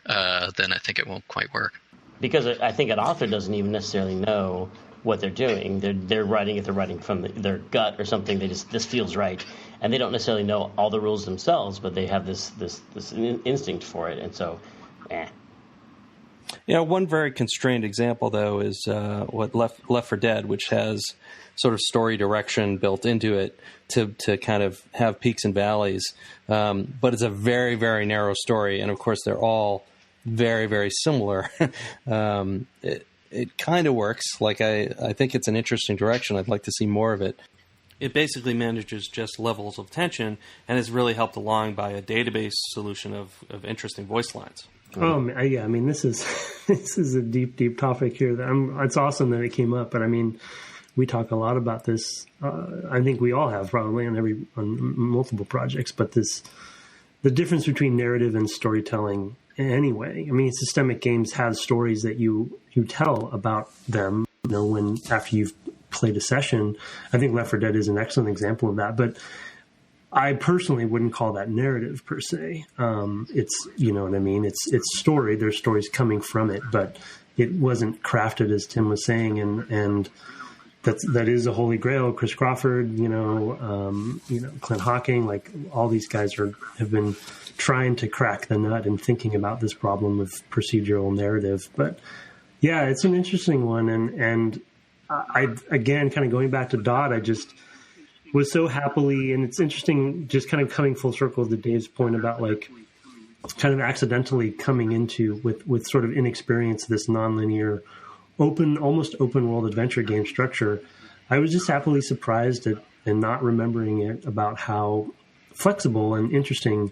then I think it won't quite work. Because I think an author doesn't even necessarily know what they're doing. They're writing, if they're writing from their gut or something, this feels right, and they don't necessarily know all the rules themselves, but they have this instinct for it, and so, one very constrained example, though, is what Left 4 Dead, which has sort of story direction built into it to kind of have peaks and valleys. But it's a very, very narrow story, and of course they're all very, very similar. It kind of works. Like I think it's an interesting direction. I'd like to see more of it. It basically manages just levels of tension and is really helped along by a database solution of interesting voice lines. Oh yeah, I mean this is a deep topic here. It's awesome that it came up, but I mean we talk a lot about this. I think we all have probably on multiple projects, but the difference between narrative and storytelling. Anyway, I mean systemic games have stories that you tell about them. When after you've played a session, I think Left 4 Dead is an excellent example of that, but. I personally wouldn't call that narrative per se. It's, you know what I mean? It's story. There's stories coming from it, but it wasn't crafted as Tim was saying. And that is a holy grail. Chris Crawford, Clint Hawking, like all these guys have been trying to crack the nut and thinking about this problem of procedural narrative. But yeah, it's an interesting one. And I, again, kind of going back to DOTT, I just was so happily, and it's interesting just kind of coming full circle to Dave's point about like kind of accidentally coming into with sort of inexperience, this nonlinear almost open world adventure game structure. I was just happily surprised at and not remembering it about how flexible and interesting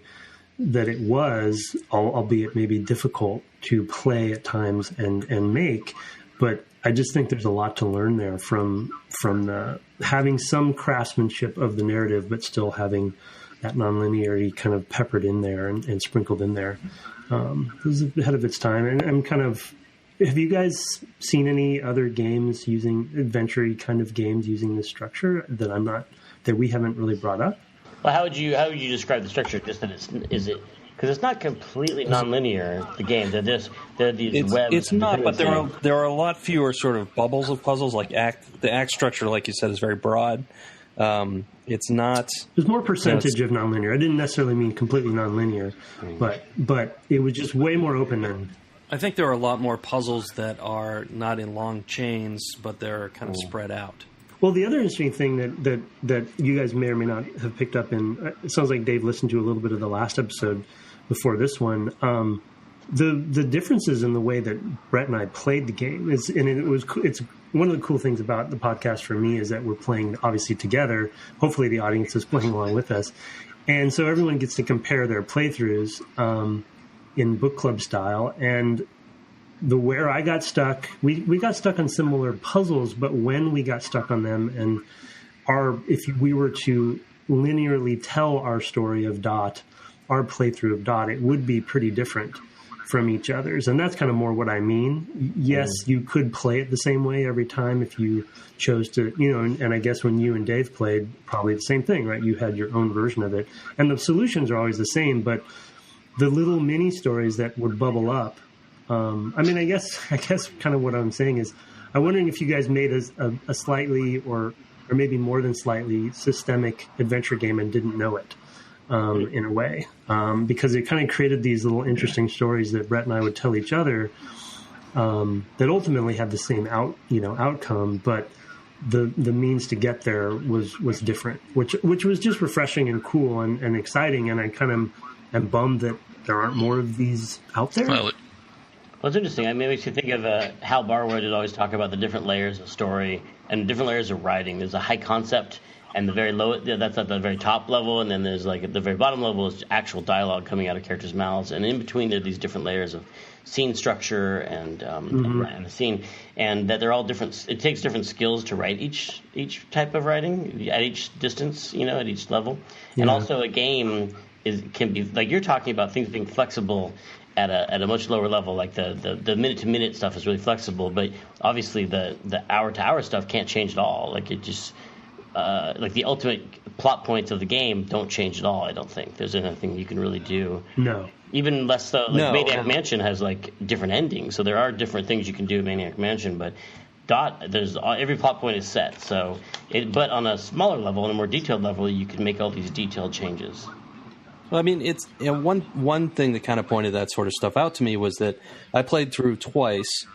that it was, albeit maybe difficult to play at times and make. But I just think there's a lot to learn there from the having some craftsmanship of the narrative, but still having that nonlinearity kind of peppered in there and sprinkled in there. It was ahead of its time. And I'm kind of, have you guys seen any other games using adventure-y kind of games using this structure that we haven't really brought up? Well, how would you describe the structure? Just that because it's not completely nonlinear. The game, they're these webs. It's not, but there are a lot fewer sort of bubbles of puzzles. Like the act structure, like you said, is very broad. It's not. There's more percentage of nonlinear. I didn't necessarily mean completely nonlinear, but it was just way more open then. I think there are a lot more puzzles that are not in long chains, but they're kind of spread out. Well, the other interesting thing that you guys may or may not have picked up in, it sounds like Dave listened to a little bit of the last episode before this one. The differences in the way that Brett and I played the game it's one of the cool things about the podcast for me is that we're playing obviously together. Hopefully the audience is playing along with us. And so everyone gets to compare their playthroughs in book club style. And where I got stuck, we got stuck on similar puzzles, but when we got stuck on them and if we were to linearly tell our story of DOTT, our playthrough of DOTT, it would be pretty different from each other's. And that's kind of more what I mean. Yes, you could play it the same way every time if you chose to, and I guess when you and Dave played, probably the same thing, right? You had your own version of it. And the solutions are always the same, but the little mini stories that would bubble up, I guess kind of what I'm saying is I'm wondering if you guys made a slightly or maybe more than slightly systemic adventure game and didn't know it. In a way, because it kind of created these little interesting stories that Brett and I would tell each other that ultimately had the same outcome, but the means to get there was different, which was just refreshing and cool and exciting. And I kind of am bummed that there aren't more of these out there. Well, Well, it's interesting. I mean, it makes you think of Hal Barwood would always talk about the different layers of story and different layers of writing. There's a high concept, and the very low, that's at the very top level, and then there's like at the very bottom level is actual dialogue coming out of characters' mouths, and in between there are these different layers of scene structure and the scene, and that they're all different. It takes different skills to write each type of writing at each distance, at each level, and also a game can be like you're talking about things being flexible at a much lower level, like the minute to minute stuff is really flexible, but obviously the hour to hour stuff can't change at all. Like it just like the ultimate plot points of the game don't change at all. I don't think there's anything you can really do. No, even less so. Like Maniac Mansion has like different endings, so there are different things you can do in Maniac Mansion, but DOTT, every plot point is set. So, but on a smaller level, on a more detailed level, you can make all these detailed changes. Well, I mean, it's one thing that kind of pointed that sort of stuff out to me was that I played through twice,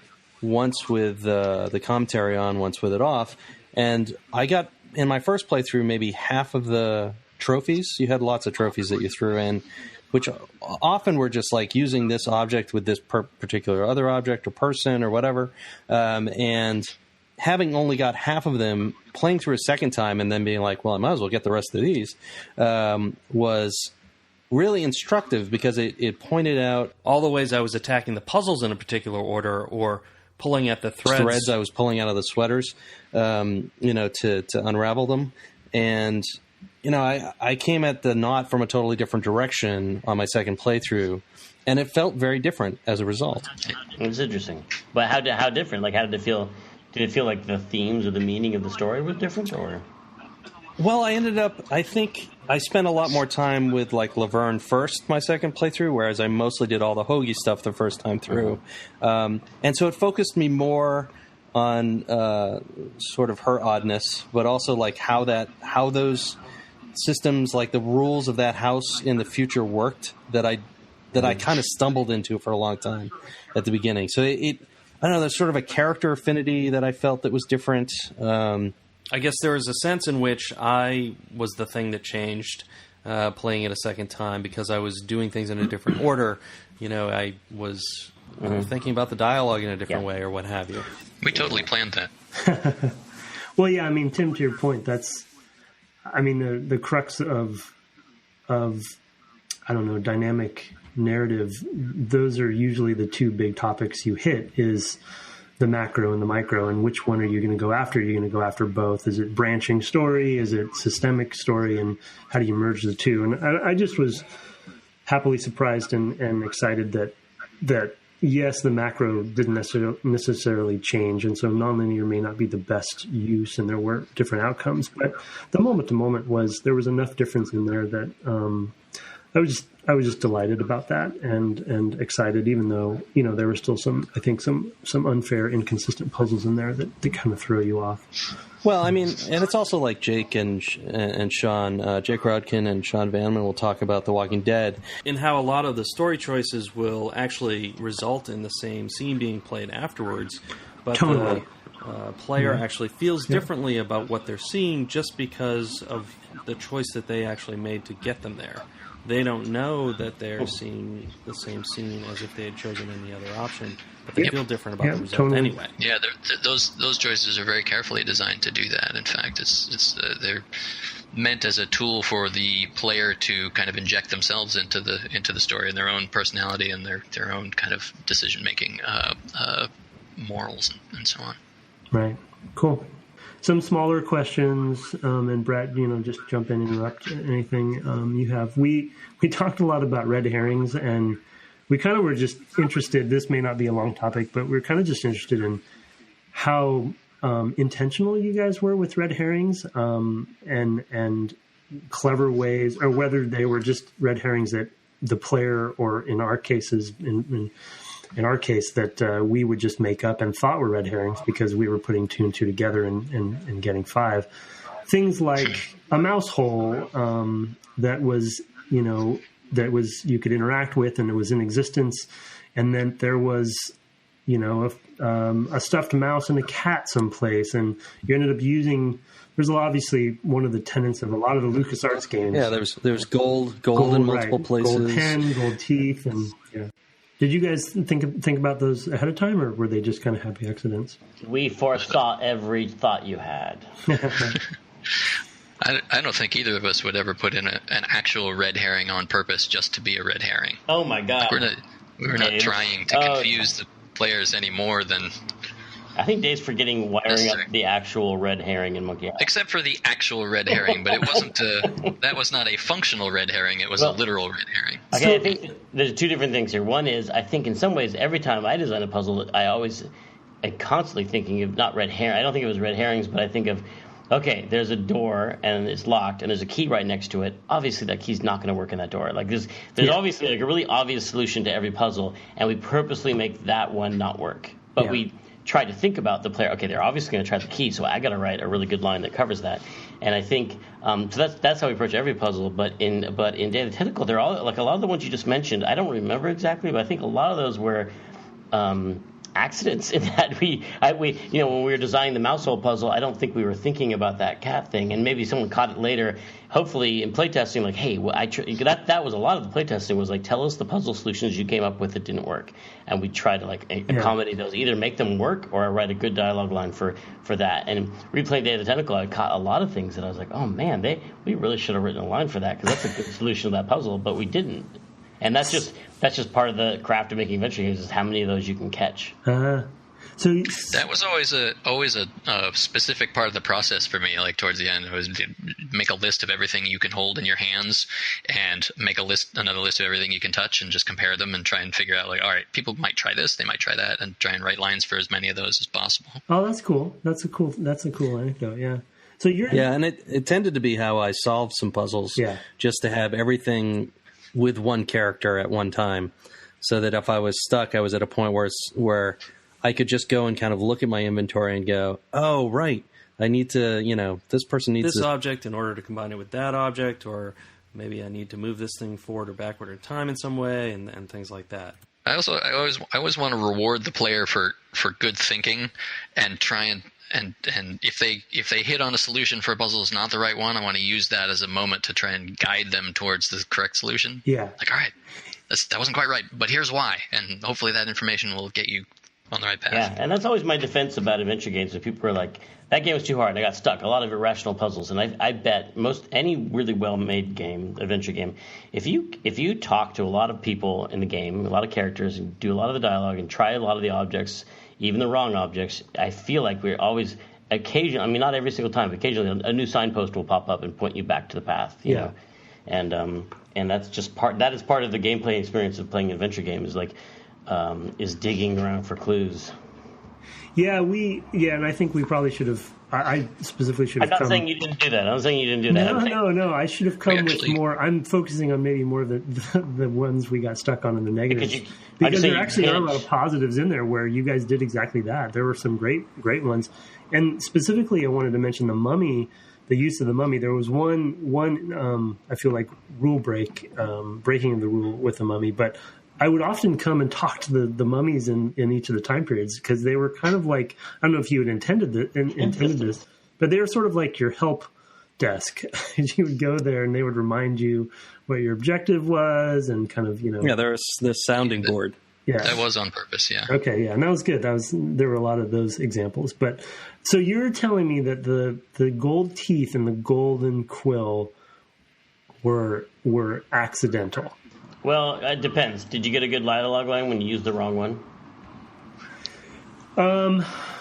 once with the commentary on, once with it off, and I got in my first playthrough maybe half of the trophies. You had lots of trophies that you threw in, which often were just like using this object with this particular other object or person or whatever, and having only got half of them, playing through a second time and then being like, well, I might as well get the rest of these, was really instructive because it pointed out all the ways I was attacking the puzzles in a particular order or pulling at the threads I was pulling out of the sweaters, to unravel them. And, I came at the knot from a totally different direction on my second playthrough, and it felt very different as a result. It's interesting. But how different? Like, how did it feel? Did it feel like the themes or the meaning of the story was different, or? Well, I think I spent a lot more time with like Laverne first, my second playthrough, whereas I mostly did all the Hoagie stuff the first time through. And so it focused me more on sort of her oddness, but also like how those systems, like the rules of that house in the future worked that I kind of stumbled into for a long time at the beginning. So I don't know, there's sort of a character affinity that I felt that was different. I guess there was a sense in which I was the thing that changed playing it a second time because I was doing things in a different order. I was thinking about the dialogue in a different way or what have you. We totally planned that. Well, yeah, I mean, Tim, to your point, the crux of I don't know, dynamic narrative, those are usually the two big topics you hit is the macro and the micro, and which one are you going to go after? Are you going to go after both? Is it branching story? Is it systemic story? And how do you merge the two? And I just was happily surprised and excited that yes, the macro didn't necessarily change, and so nonlinear may not be the best use, and there were different outcomes. But the moment to moment there was enough difference in there that I was just delighted about that and excited, even though there were still some unfair, inconsistent puzzles in there that kind of throw you off. Well, I mean, and it's also like Jake and Sean, Jake Rodkin and Sean Vanman will talk about The Walking Dead, and how a lot of the story choices will actually result in the same scene being played afterwards, but totally. The player actually feels differently about what they're seeing just because of the choice that they actually made to get them there. They don't know that they're seeing the same scene as if they had chosen any other option, but they feel different about the result anyway. Yeah, those choices are very carefully designed to do that. In fact, they're meant as a tool for the player to kind of inject themselves into the story and their own personality and their own kind of decision making, morals and so on. Right. Cool. Some smaller questions, and Brett, just jump in and interrupt anything you have. We talked a lot about red herrings, and we kind of were just interested. This may not be a long topic, but we're kind of just interested in how intentional you guys were with red herrings, and clever ways, or whether they were just red herrings that the player, or in our cases, in our case, that we would just make up and thought were red herrings because we were putting two and two together and getting five. Things like a mouse hole that was you could interact with and it was in existence, and then there was a stuffed mouse and a cat someplace, and you ended up using. There's obviously one of the tenets of a lot of the LucasArts games. Yeah, there's gold in multiple places. Gold pen, gold teeth, and Did you guys think about those ahead of time, or were they just kind of happy accidents? We foresaw every thought you had. I don't think either of us would ever put in an actual red herring on purpose just to be a red herring. Oh my god! Like we're not trying to confuse the players any more than. I think Dave's forgetting wiring up the actual red herring in Monkey Island. Except for the actual red herring, but it wasn't. That was not a functional red herring. It was a literal red herring. Okay, I think there's two different things here. One is, I think in some ways, every time I design a puzzle, I'm constantly thinking of not red herring. I don't think it was red herrings, but I think of, okay, there's a door and it's locked and there's a key right next to it. Obviously, that key's not going to work in that door. Like there's obviously like a really obvious solution to every puzzle, and we purposely make that one not work. But we try to think about the player. Okay, they're obviously going to try the key, so I got to write a really good line that covers that. And I think so. That's how we approach every puzzle. But in Day of the Tentacle, they're all like a lot of the ones you just mentioned. I don't remember exactly, but I think a lot of those were accidents in that we when we were designing the mouse hole puzzle, I don't think we were thinking about that cat thing, and maybe someone caught it later. Hopefully in playtesting, like, hey, that was a lot of the playtesting was like, tell us the puzzle solutions you came up with that didn't work, and we try to like accommodate those, either make them work or write a good dialogue line for that. And replaying Day of the Tentacle, I caught a lot of things that I was like, oh man, we really should have written a line for that, because that's a good solution to that puzzle, but we didn't. And that's just part of the craft of making adventure games, is how many of those you can catch. So that was always a specific part of the process for me. Like towards the end, it was to make a list of everything you can hold in your hands, and make another list of everything you can touch, and just compare them and try and figure out, like, all right, people might try this, they might try that, and try and write lines for as many of those as possible. Oh, that's cool. That's a cool anecdote. Yeah. So and it tended to be how I solved some puzzles. Yeah. Just to have everything with one character at one time, so that if I was stuck, I was at a point where I could just go and kind of look at my inventory and go, oh, right, I need to, this person needs this object in order to combine it with that object, or maybe I need to move this thing forward or backward in time in some way, and things like that. I always want to reward the player for good thinking, and try and if they hit on a solution for a puzzle that's not the right one, I want to use that as a moment to try and guide them towards the correct solution. Yeah. Like, all right, that wasn't quite right, but here's why, and hopefully that information will get you on the right path. Yeah, and that's always my defense about adventure games. If people are like, that game was too hard, I got stuck. A lot of irrational puzzles, and I bet any really well-made game, adventure game, if you talk to a lot of people in the game, a lot of characters, and do a lot of the dialogue, and try a lot of the objects, even the wrong objects, I feel like we're always occasionally, I mean, not every single time, but occasionally a new signpost will pop up and point you back to the path. You know? And that's just that is part of the gameplay experience of playing an adventure game, is like is digging around for clues. And I think we probably should have. I specifically should have. I'm not saying you didn't do that. I'm saying you didn't do that. No. I should have come with more. I'm focusing on maybe more the ones we got stuck on in the negatives, because there actually are a lot of positives in there where you guys did exactly that. There were some great ones, and specifically, I wanted to mention the mummy. The use of the mummy. There was one I feel like rule breaking of the rule with the mummy, but I would often come and talk to the mummies in each of the time periods, because they were kind of like, I don't know if you had intended this, but they were sort of like your help desk. You would go there and they would remind you what your objective was, and kind of, Yeah, there's the sounding board. Yeah, that was on purpose. Yeah. Okay. Yeah, and that was good. There were a lot of those examples. But so you're telling me that the gold teeth and the golden quill were accidental. Well, it depends. Did you get a good dialogue line when you used the wrong one?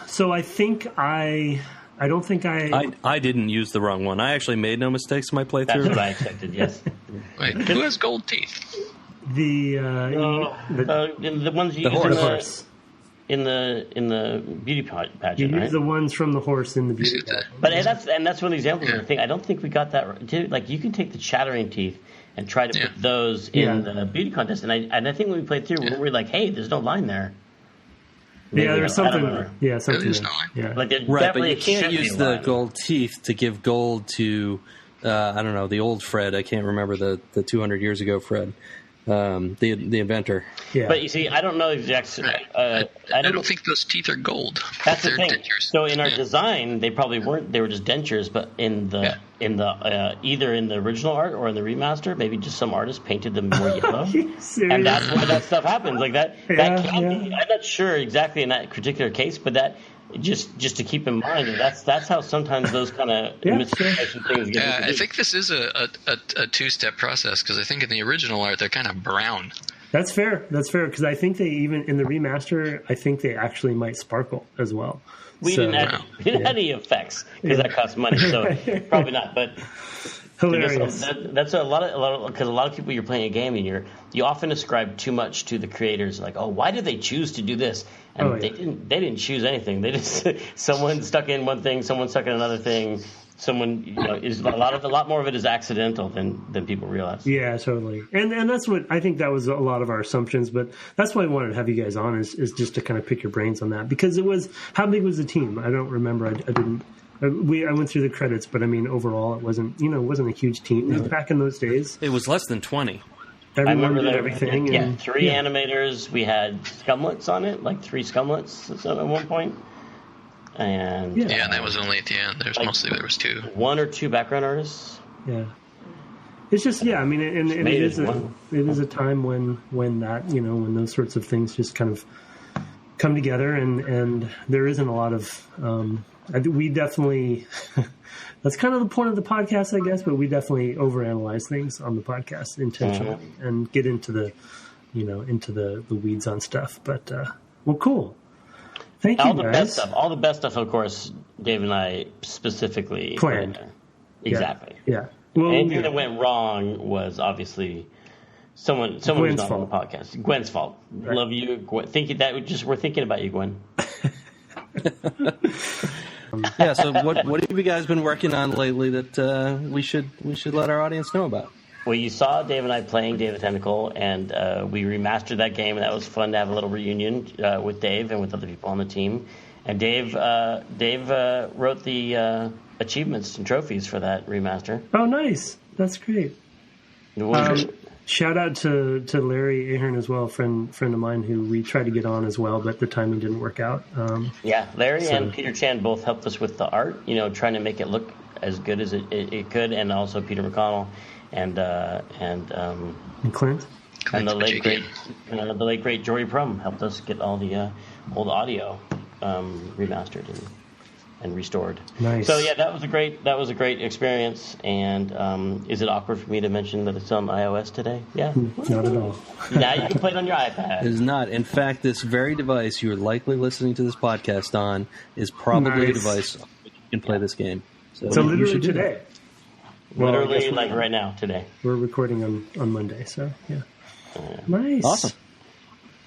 So I think I don't think I didn't use the wrong one. I actually made no mistakes in my playthrough. That's what I expected. Yes. Wait, who has gold teeth? The ones you use horse. in the beauty pageant. You use right? the ones from the horse in the beauty pageant. But that's one of the examples. I don't think we got that right. Like, you can take the chattering teeth and try to put those in the beauty contest, and I think when we played through, we were like, hey, there's no line there. Maybe there's something. Yeah, something. Yeah. Like, right, but you can't use the gold teeth to give gold to I don't know, the old Fred. I can't remember the 200 years ago Fred. the inventor. Yeah. But you see, I don't know exactly. I don't think those teeth are gold. That's the They're thing. dentures. So in our design, they probably weren't. They were just dentures. But in the either in the original art or in the remaster, maybe just some artist painted them more yellow, and that's why that stuff happens. Like that. That can be. I'm not sure exactly in that particular case, but that. Just to keep in mind, that's how sometimes those kind of miscommunication things get introduced. I think this is a two-step process, because I think in the original art they're kind of brown. That's fair. Because I think they even in the remaster, I think they actually might sparkle as well. We didn't have any effects because that costs money, so probably not. But hilarious. That's a lot of because a lot of people, you're playing a game and you often ascribe too much to the creators. Like, oh, why did they choose to do this? And they didn't choose anything. They just someone stuck in one thing, someone stuck in another thing. Someone is a lot more of it is accidental than people realize. Yeah, totally. And that's what I think that was a lot of our assumptions. But that's why I wanted to have you guys on is just to kind of pick your brains on that, because it was, how big was the team? I don't remember. I didn't. I went through the credits, but I mean overall it wasn't a huge team back in those days. It was less than 20. Everyone did everything. Yeah, three animators. We had scumlets on it, like 3 scumlets at one point. And and that was only at the end. There was 2. 1 or 2 background artists. Yeah, it's just I mean, and it is a time when that when those sorts of things just kind of come together, and there isn't a lot of. We definitely. That's kind of the point of the podcast, I guess, but we definitely overanalyze things on the podcast intentionally and get into the, into the weeds on stuff. But, well, cool. Thank you, guys. All the best stuff, of course, Dave and I specifically planned. Exactly. Yeah. Well, anything that went wrong was obviously someone who's not on the podcast. Gwen's fault. Right. Love you, Gwen. We're thinking about you, Gwen. So what have you guys been working on lately that we should let our audience know about? Well, you saw Dave and I playing Dave Tentacle, and we remastered that game, and that was fun to have a little reunion with Dave and with other people on the team. And Dave wrote the achievements and trophies for that remaster. Oh, nice! That's great. Shout out to Larry Ahern as well, friend of mine who we tried to get on as well, but the timing didn't work out. Larry and Peter Chan both helped us with the art, trying to make it look as good as it could, and also Peter McConnell and Clint and the late great Jory Prum helped us get all the old audio remastered and restored. Nice. So that was a great experience. And is it awkward for me to mention that it's on iOS today? Yeah, not at all. Now you can play it on your iPad. It is not. In fact, this very device you're likely listening to this podcast on is probably a device on which you can play this game. So literally today. Literally, like right now, today. We're recording on Monday, so yeah. Nice. Awesome.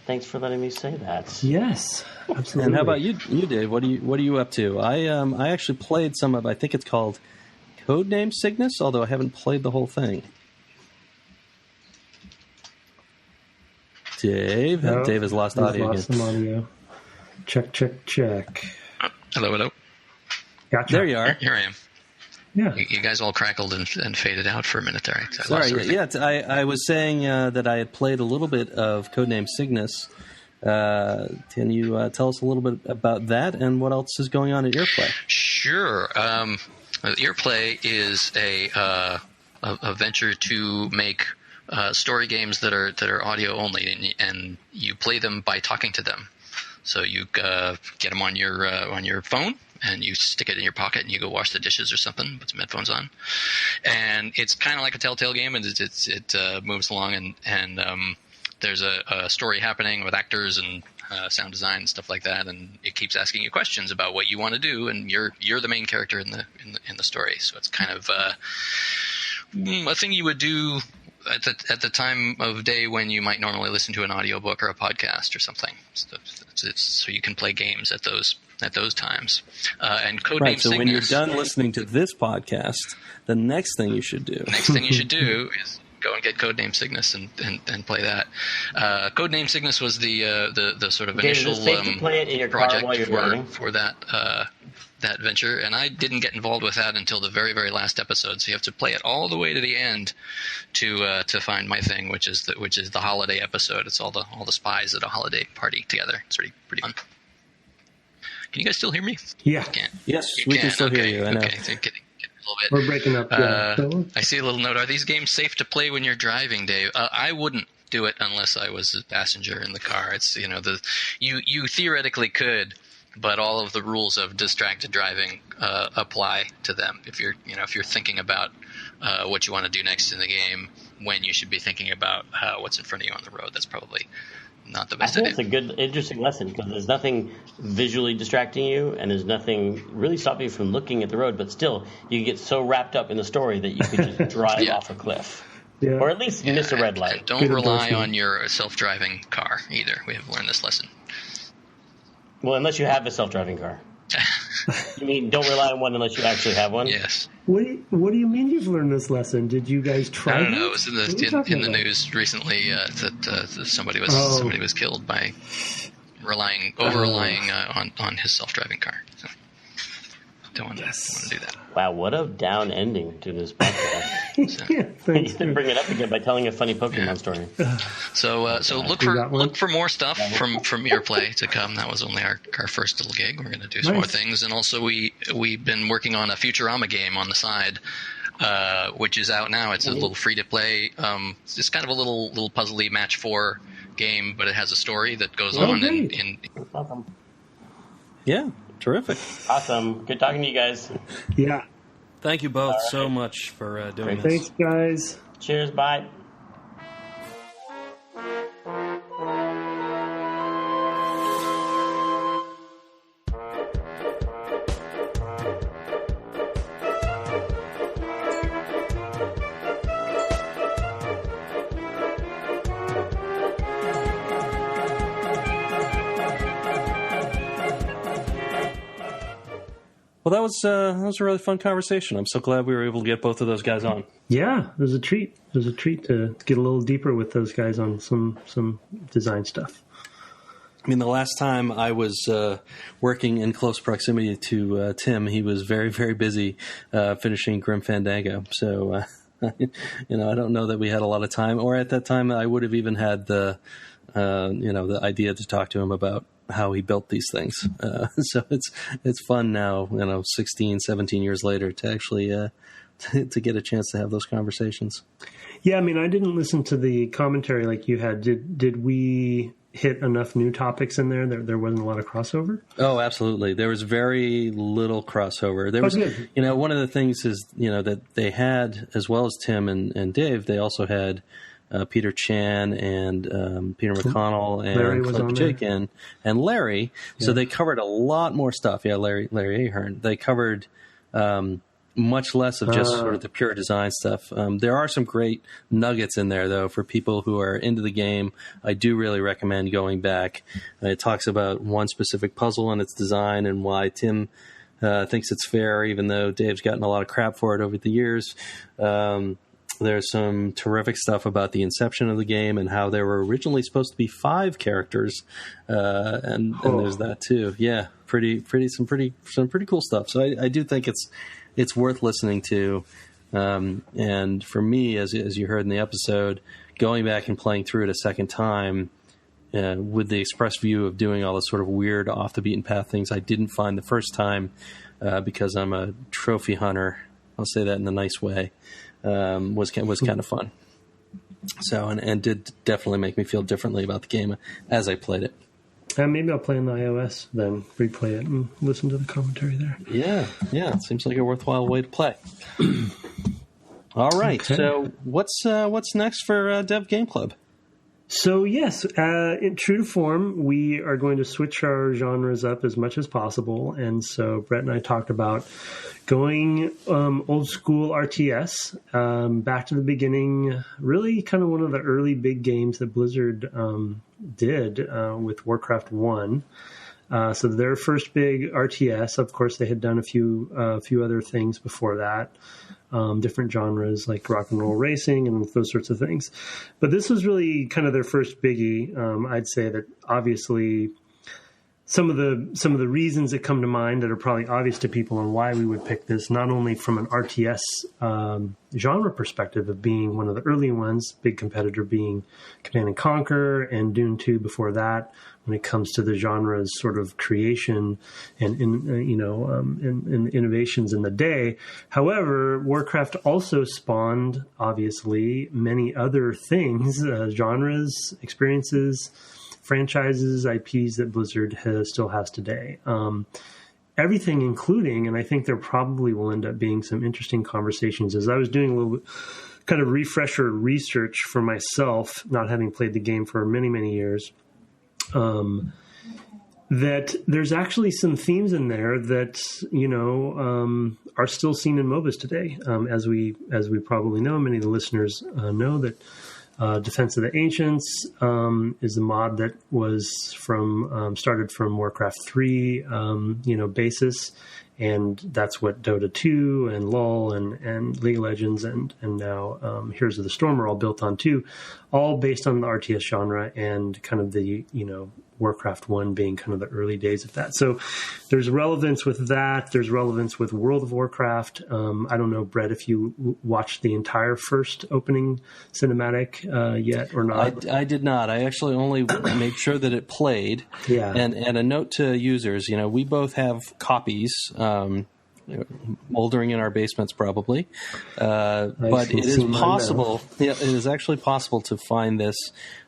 Thanks for letting me say that. Yes, absolutely. And how about you, Dave? What are you up to? I actually played some of. I think it's called Codename Cygnus, although I haven't played the whole thing. Dave, Dave has lost audio again. Some audio. Check. Hello. Gotcha. There you are. Here I am. Yeah. You guys all crackled and faded out for a minute there. Sorry. I was saying that I had played a little bit of Codename Cygnus. Can you tell us a little bit about that and what else is going on at Earplay? Sure. Earplay is a venture to make story games that are audio only, and you play them by talking to them. So you get them on your phone, and you stick it in your pocket, and you go wash the dishes or something, put some headphones on. And it's kind of like a Telltale game, and it moves along, and there's a story happening with actors and sound design and stuff like that, and it keeps asking you questions about what you want to do, and you're the main character in the story. So it's kind of a thing you would do at the time of day when you might normally listen to an audiobook or a podcast or something. So you can play games at those times. And Codename Cygnus. So when you're done listening to this podcast, the next thing you should do go and get Codename Cygnus and play that. Codename Cygnus was the sort of initial play it in your project for that venture, and I didn't get involved with that until the very, very last episode. So you have to play it all the way to the end to find my thing, which is the holiday episode. It's all the spies at a holiday party together. It's pretty fun. Can you guys still hear me? Yeah. Yes, we can still hear you. I know. Okay. So get a little bit. We're breaking up. I see a little note. Are these games safe to play when you're driving, Dave? I wouldn't do it unless I was a passenger in the car. It's you theoretically could, but all of the rules of distracted driving apply to them. If you're thinking about what you want to do next in the game, when you should be thinking about what's in front of you on the road, that's probably not the best idea. I think it's a good, interesting lesson because there's nothing visually distracting you, and there's nothing really stopping you from looking at the road. But still, you get so wrapped up in the story that you could just drive off a cliff, or at least miss a red light. Don't rely on your self-driving car either. We have learned this lesson. Well, unless you have a self-driving car. You mean don't rely on one unless you actually have one? Yes. What do you mean you've learned this lesson? Did you guys try? I don't know. It was in the news recently that somebody was killed by over relying on his self-driving car. So don't want to do that. Wow, what a down ending to this podcast. You can bring it up again by telling a funny Pokemon story. So look for more stuff from your play to come. That was only our first little gig. We're going to do some more things, and also we've been working on a Futurama game on the side, which is out now. It's a little free to play. It's kind of a little puzzly match 4 game, but it has a story that goes on. Awesome. Yeah, terrific. Awesome. Good talking to you guys. Yeah. Thank you both so much for doing this. Thanks, guys. Cheers. Bye. Well, that was a really fun conversation. I'm so glad we were able to get both of those guys on. Yeah, it was a treat. It was a treat to get a little deeper with those guys on some design stuff. I mean, the last time I was working in close proximity to Tim, he was very, very busy finishing Grim Fandango. So, I don't know that we had a lot of time. Or at that time, I would have even had the idea to talk to him about how he built these things. So it's fun now, 16, 17 years later to actually to get a chance to have those conversations. Yeah, I mean, I didn't listen to the commentary like you had. Did we hit enough new topics in there? There wasn't a lot of crossover? Oh, absolutely. There was very little crossover. There was, one of the things is, that they had, as well as Tim and Dave, they also had Peter Chan and Peter McConnell and Cliff Jakin and Larry. Yeah. So they covered a lot more stuff. Yeah, Larry Ahern. They covered much less of just sort of the pure design stuff. There are some great nuggets in there, though, for people who are into the game. I do really recommend going back. It talks about one specific puzzle and its design and why Tim thinks it's fair, even though Dave's gotten a lot of crap for it over the years. There's some terrific stuff about the inception of the game and how there were originally supposed to be 5 characters, and there's that too. Yeah, some pretty cool stuff. So I do think it's worth listening to. And for me, as you heard in the episode, going back and playing through it a second time with the express view of doing all the sort of weird off the beaten path things I didn't find the first time because I'm a trophy hunter. I'll say that in a nice way. Was kind of fun. So and did definitely make me feel differently about the game as I played it. Maybe I'll play on the iOS, then replay it and listen to the commentary there. Yeah, it seems like a worthwhile way to play. All right, okay. So what's next for DevGameClub? So yes, true to form, we are going to switch our genres up as much as possible, and so Brett and I talked about going old school RTS, back to the beginning, really kind of one of the early big games that Blizzard did with Warcraft 1. So their first big RTS. Of course, they had done a few other things before that, different genres like rock and roll racing and those sorts of things. But this was really kind of their first biggie. I'd say that obviously some of the reasons that come to mind that are probably obvious to people on why we would pick this, not only from an RTS genre perspective of being one of the early ones, big competitor being Command & Conquer and Dune 2 before that, when it comes to the genre's sort of creation and innovations in the day. However, Warcraft also spawned, obviously, many other things, genres, experiences, franchises, IPs that Blizzard still has today. Everything including, and I think there probably will end up being some interesting conversations, as I was doing a little bit kind of refresher research for myself, not having played the game for many, many years, that there's actually some themes in there that, are still seen in MOBAs today. As we probably know, many of the listeners know that Defense of the Ancients is a mod that was started from Warcraft 3, basis, and that's what Dota 2 and LoL and League of Legends and now Heroes of the Storm are all built on too, all based on the RTS genre and kind of the, Warcraft 1 being kind of the early days of that. So there's relevance with that. There's relevance with World of Warcraft. I don't know, Brett, if you watched the entire first opening cinematic yet or not. I did not. I actually only made sure that it played. Yeah. And a note to users, we both have copies moldering in our basements probably. But it is possible. Yeah, it is actually possible to find this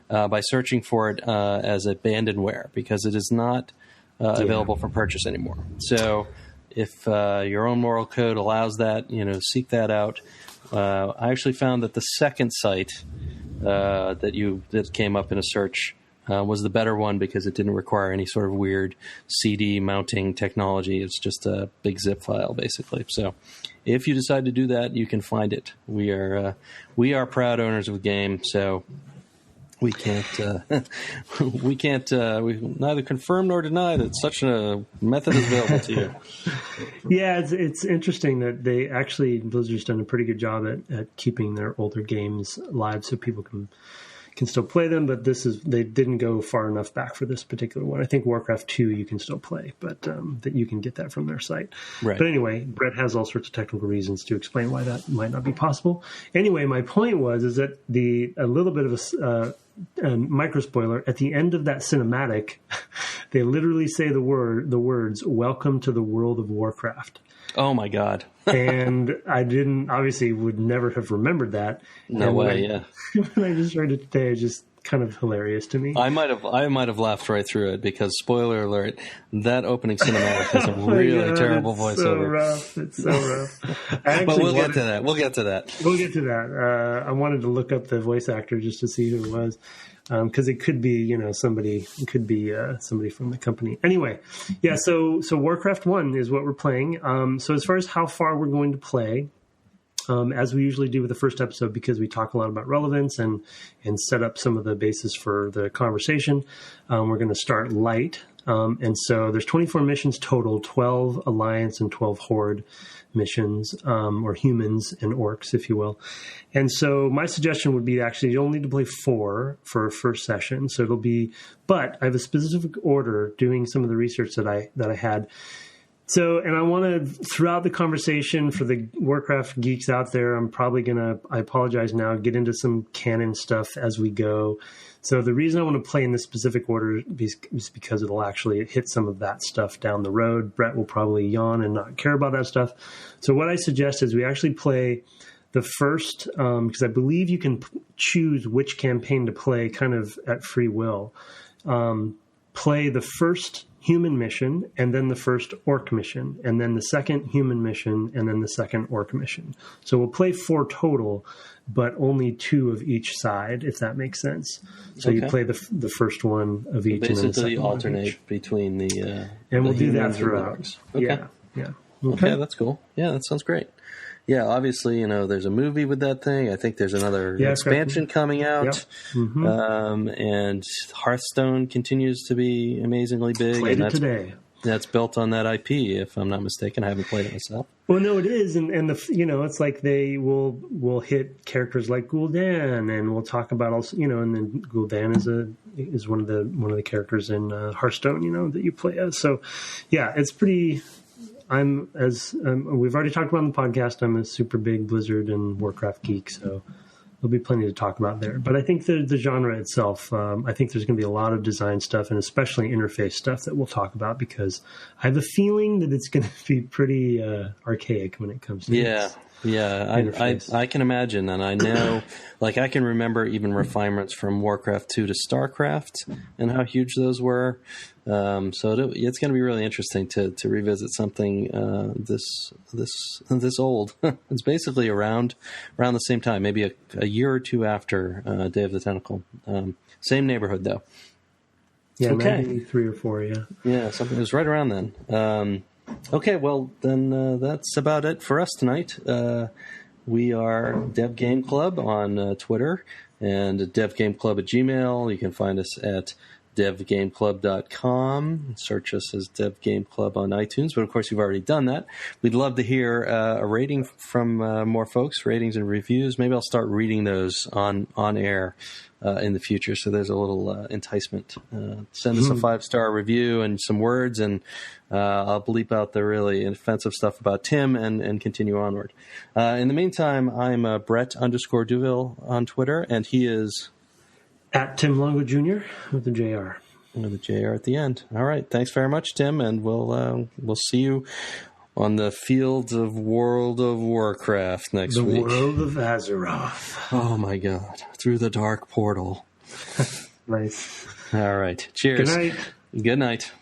by searching for it as abandonware, because it is not available for purchase anymore. So if your own moral code allows that, seek that out. I actually found that the second site that came up in a search was the better one, because it didn't require any sort of weird CD mounting technology. It's just a big zip file, basically. So if you decide to do that, you can find it. We are proud owners of the game, so we neither confirm nor deny that such a method is available to you. Yeah, it's interesting that Blizzard's done a pretty good job at keeping their older games live so people can still play them, but they didn't go far enough back for this particular one. I think Warcraft 2 you can still play, but that you can get that from their site. Right. But anyway, Brett has all sorts of technical reasons to explain why that might not be possible. Anyway, my point is that a little bit of a micro spoiler at the end of that cinematic, they literally say the words "Welcome to the world of Warcraft." Oh my God. And I would never have remembered that. No way, yeah. When I just heard it today, it's just kind of hilarious to me. I might have laughed right through it, because spoiler alert, that opening cinematic has a really terrible voiceover. It's so rough. But we'll get to that. We'll get to that. I wanted to look up the voice actor just to see who it was. Because it could be, somebody from the company. Anyway, yeah. So Warcraft 1 is what we're playing. So as far as how far we're going to play, as we usually do with the first episode, because we talk a lot about relevance and set up some of the basis for the conversation, we're going to start light. And so there's 24 missions total, 12 Alliance and 12 Horde missions, or humans and orcs, if you will. And so my suggestion would be actually you only need to play 4 for a first session. So but I have a specific order doing some of the research that I had. So, and I want to, throughout the conversation for the Warcraft geeks out there, I'm probably going to, I apologize now, get into some canon stuff as we go. So the reason I want to play in this specific order is because it'll actually hit some of that stuff down the road. Brett will probably yawn and not care about that stuff. So what I suggest is we actually play the first, because I believe you can choose which campaign to play kind of at free will. Play the first human mission, and then the first orc mission, and then the second human mission, and then the second orc mission. So we'll play 4 total, but only 2 of each side, if that makes sense. So you play the first one of each. Basically, and then the second alternate between the and we'll do that throughout. Okay. Yeah. Okay, that's cool. Yeah, that sounds great. obviously, there's a movie with that thing. I think there's another expansion coming out. Yep. Mm-hmm. And Hearthstone continues to be amazingly big. Played it today. That's built on that IP, if I'm not mistaken. I haven't played it myself. Well, no, it is, and it's like they will hit characters like Gul'dan, and we'll talk about also, and then Gul'dan is one of the characters in Hearthstone, that you play as. So, yeah, it's pretty. We've already talked about on the podcast. I'm a super big Blizzard and Warcraft geek, so there'll be plenty to talk about there. But I think the genre itself, I think there's going to be a lot of design stuff and especially interface stuff that we'll talk about, because I have a feeling that it's going to be pretty archaic when it comes to this. Yeah, I can imagine, and I know, like, I can remember even refinements from Warcraft 2 to StarCraft and how huge those were. So it's going to be really interesting to revisit something this old. It's basically around the same time, maybe a year or two after Day of the Tentacle. Same neighborhood, though. Yeah, okay. Maybe 3 or 4, yeah. Yeah, something. It was right around then. Okay, well, then that's about it for us tonight. We are DevGameClub on Twitter and DevGameClub at Gmail. You can find us at devgameclub.com. Search us as DevGameClub on iTunes, but of course you've already done that. We'd love to hear a rating from more folks, ratings and reviews. Maybe I'll start reading those on air in the future, so there's a little enticement. Send us a 5-star review and some words, and I'll bleep out the really offensive stuff about Tim and continue onward. In the meantime, I'm Brett_Duville on Twitter, and he is at Tim Longo Jr. with the JR. With the JR at the end. All right. Thanks very much, Tim, and we'll see you on the fields of World of Warcraft next week. The world of Azeroth. Oh, my God. Through the dark portal. Nice. All right. Cheers. Good night. Good night.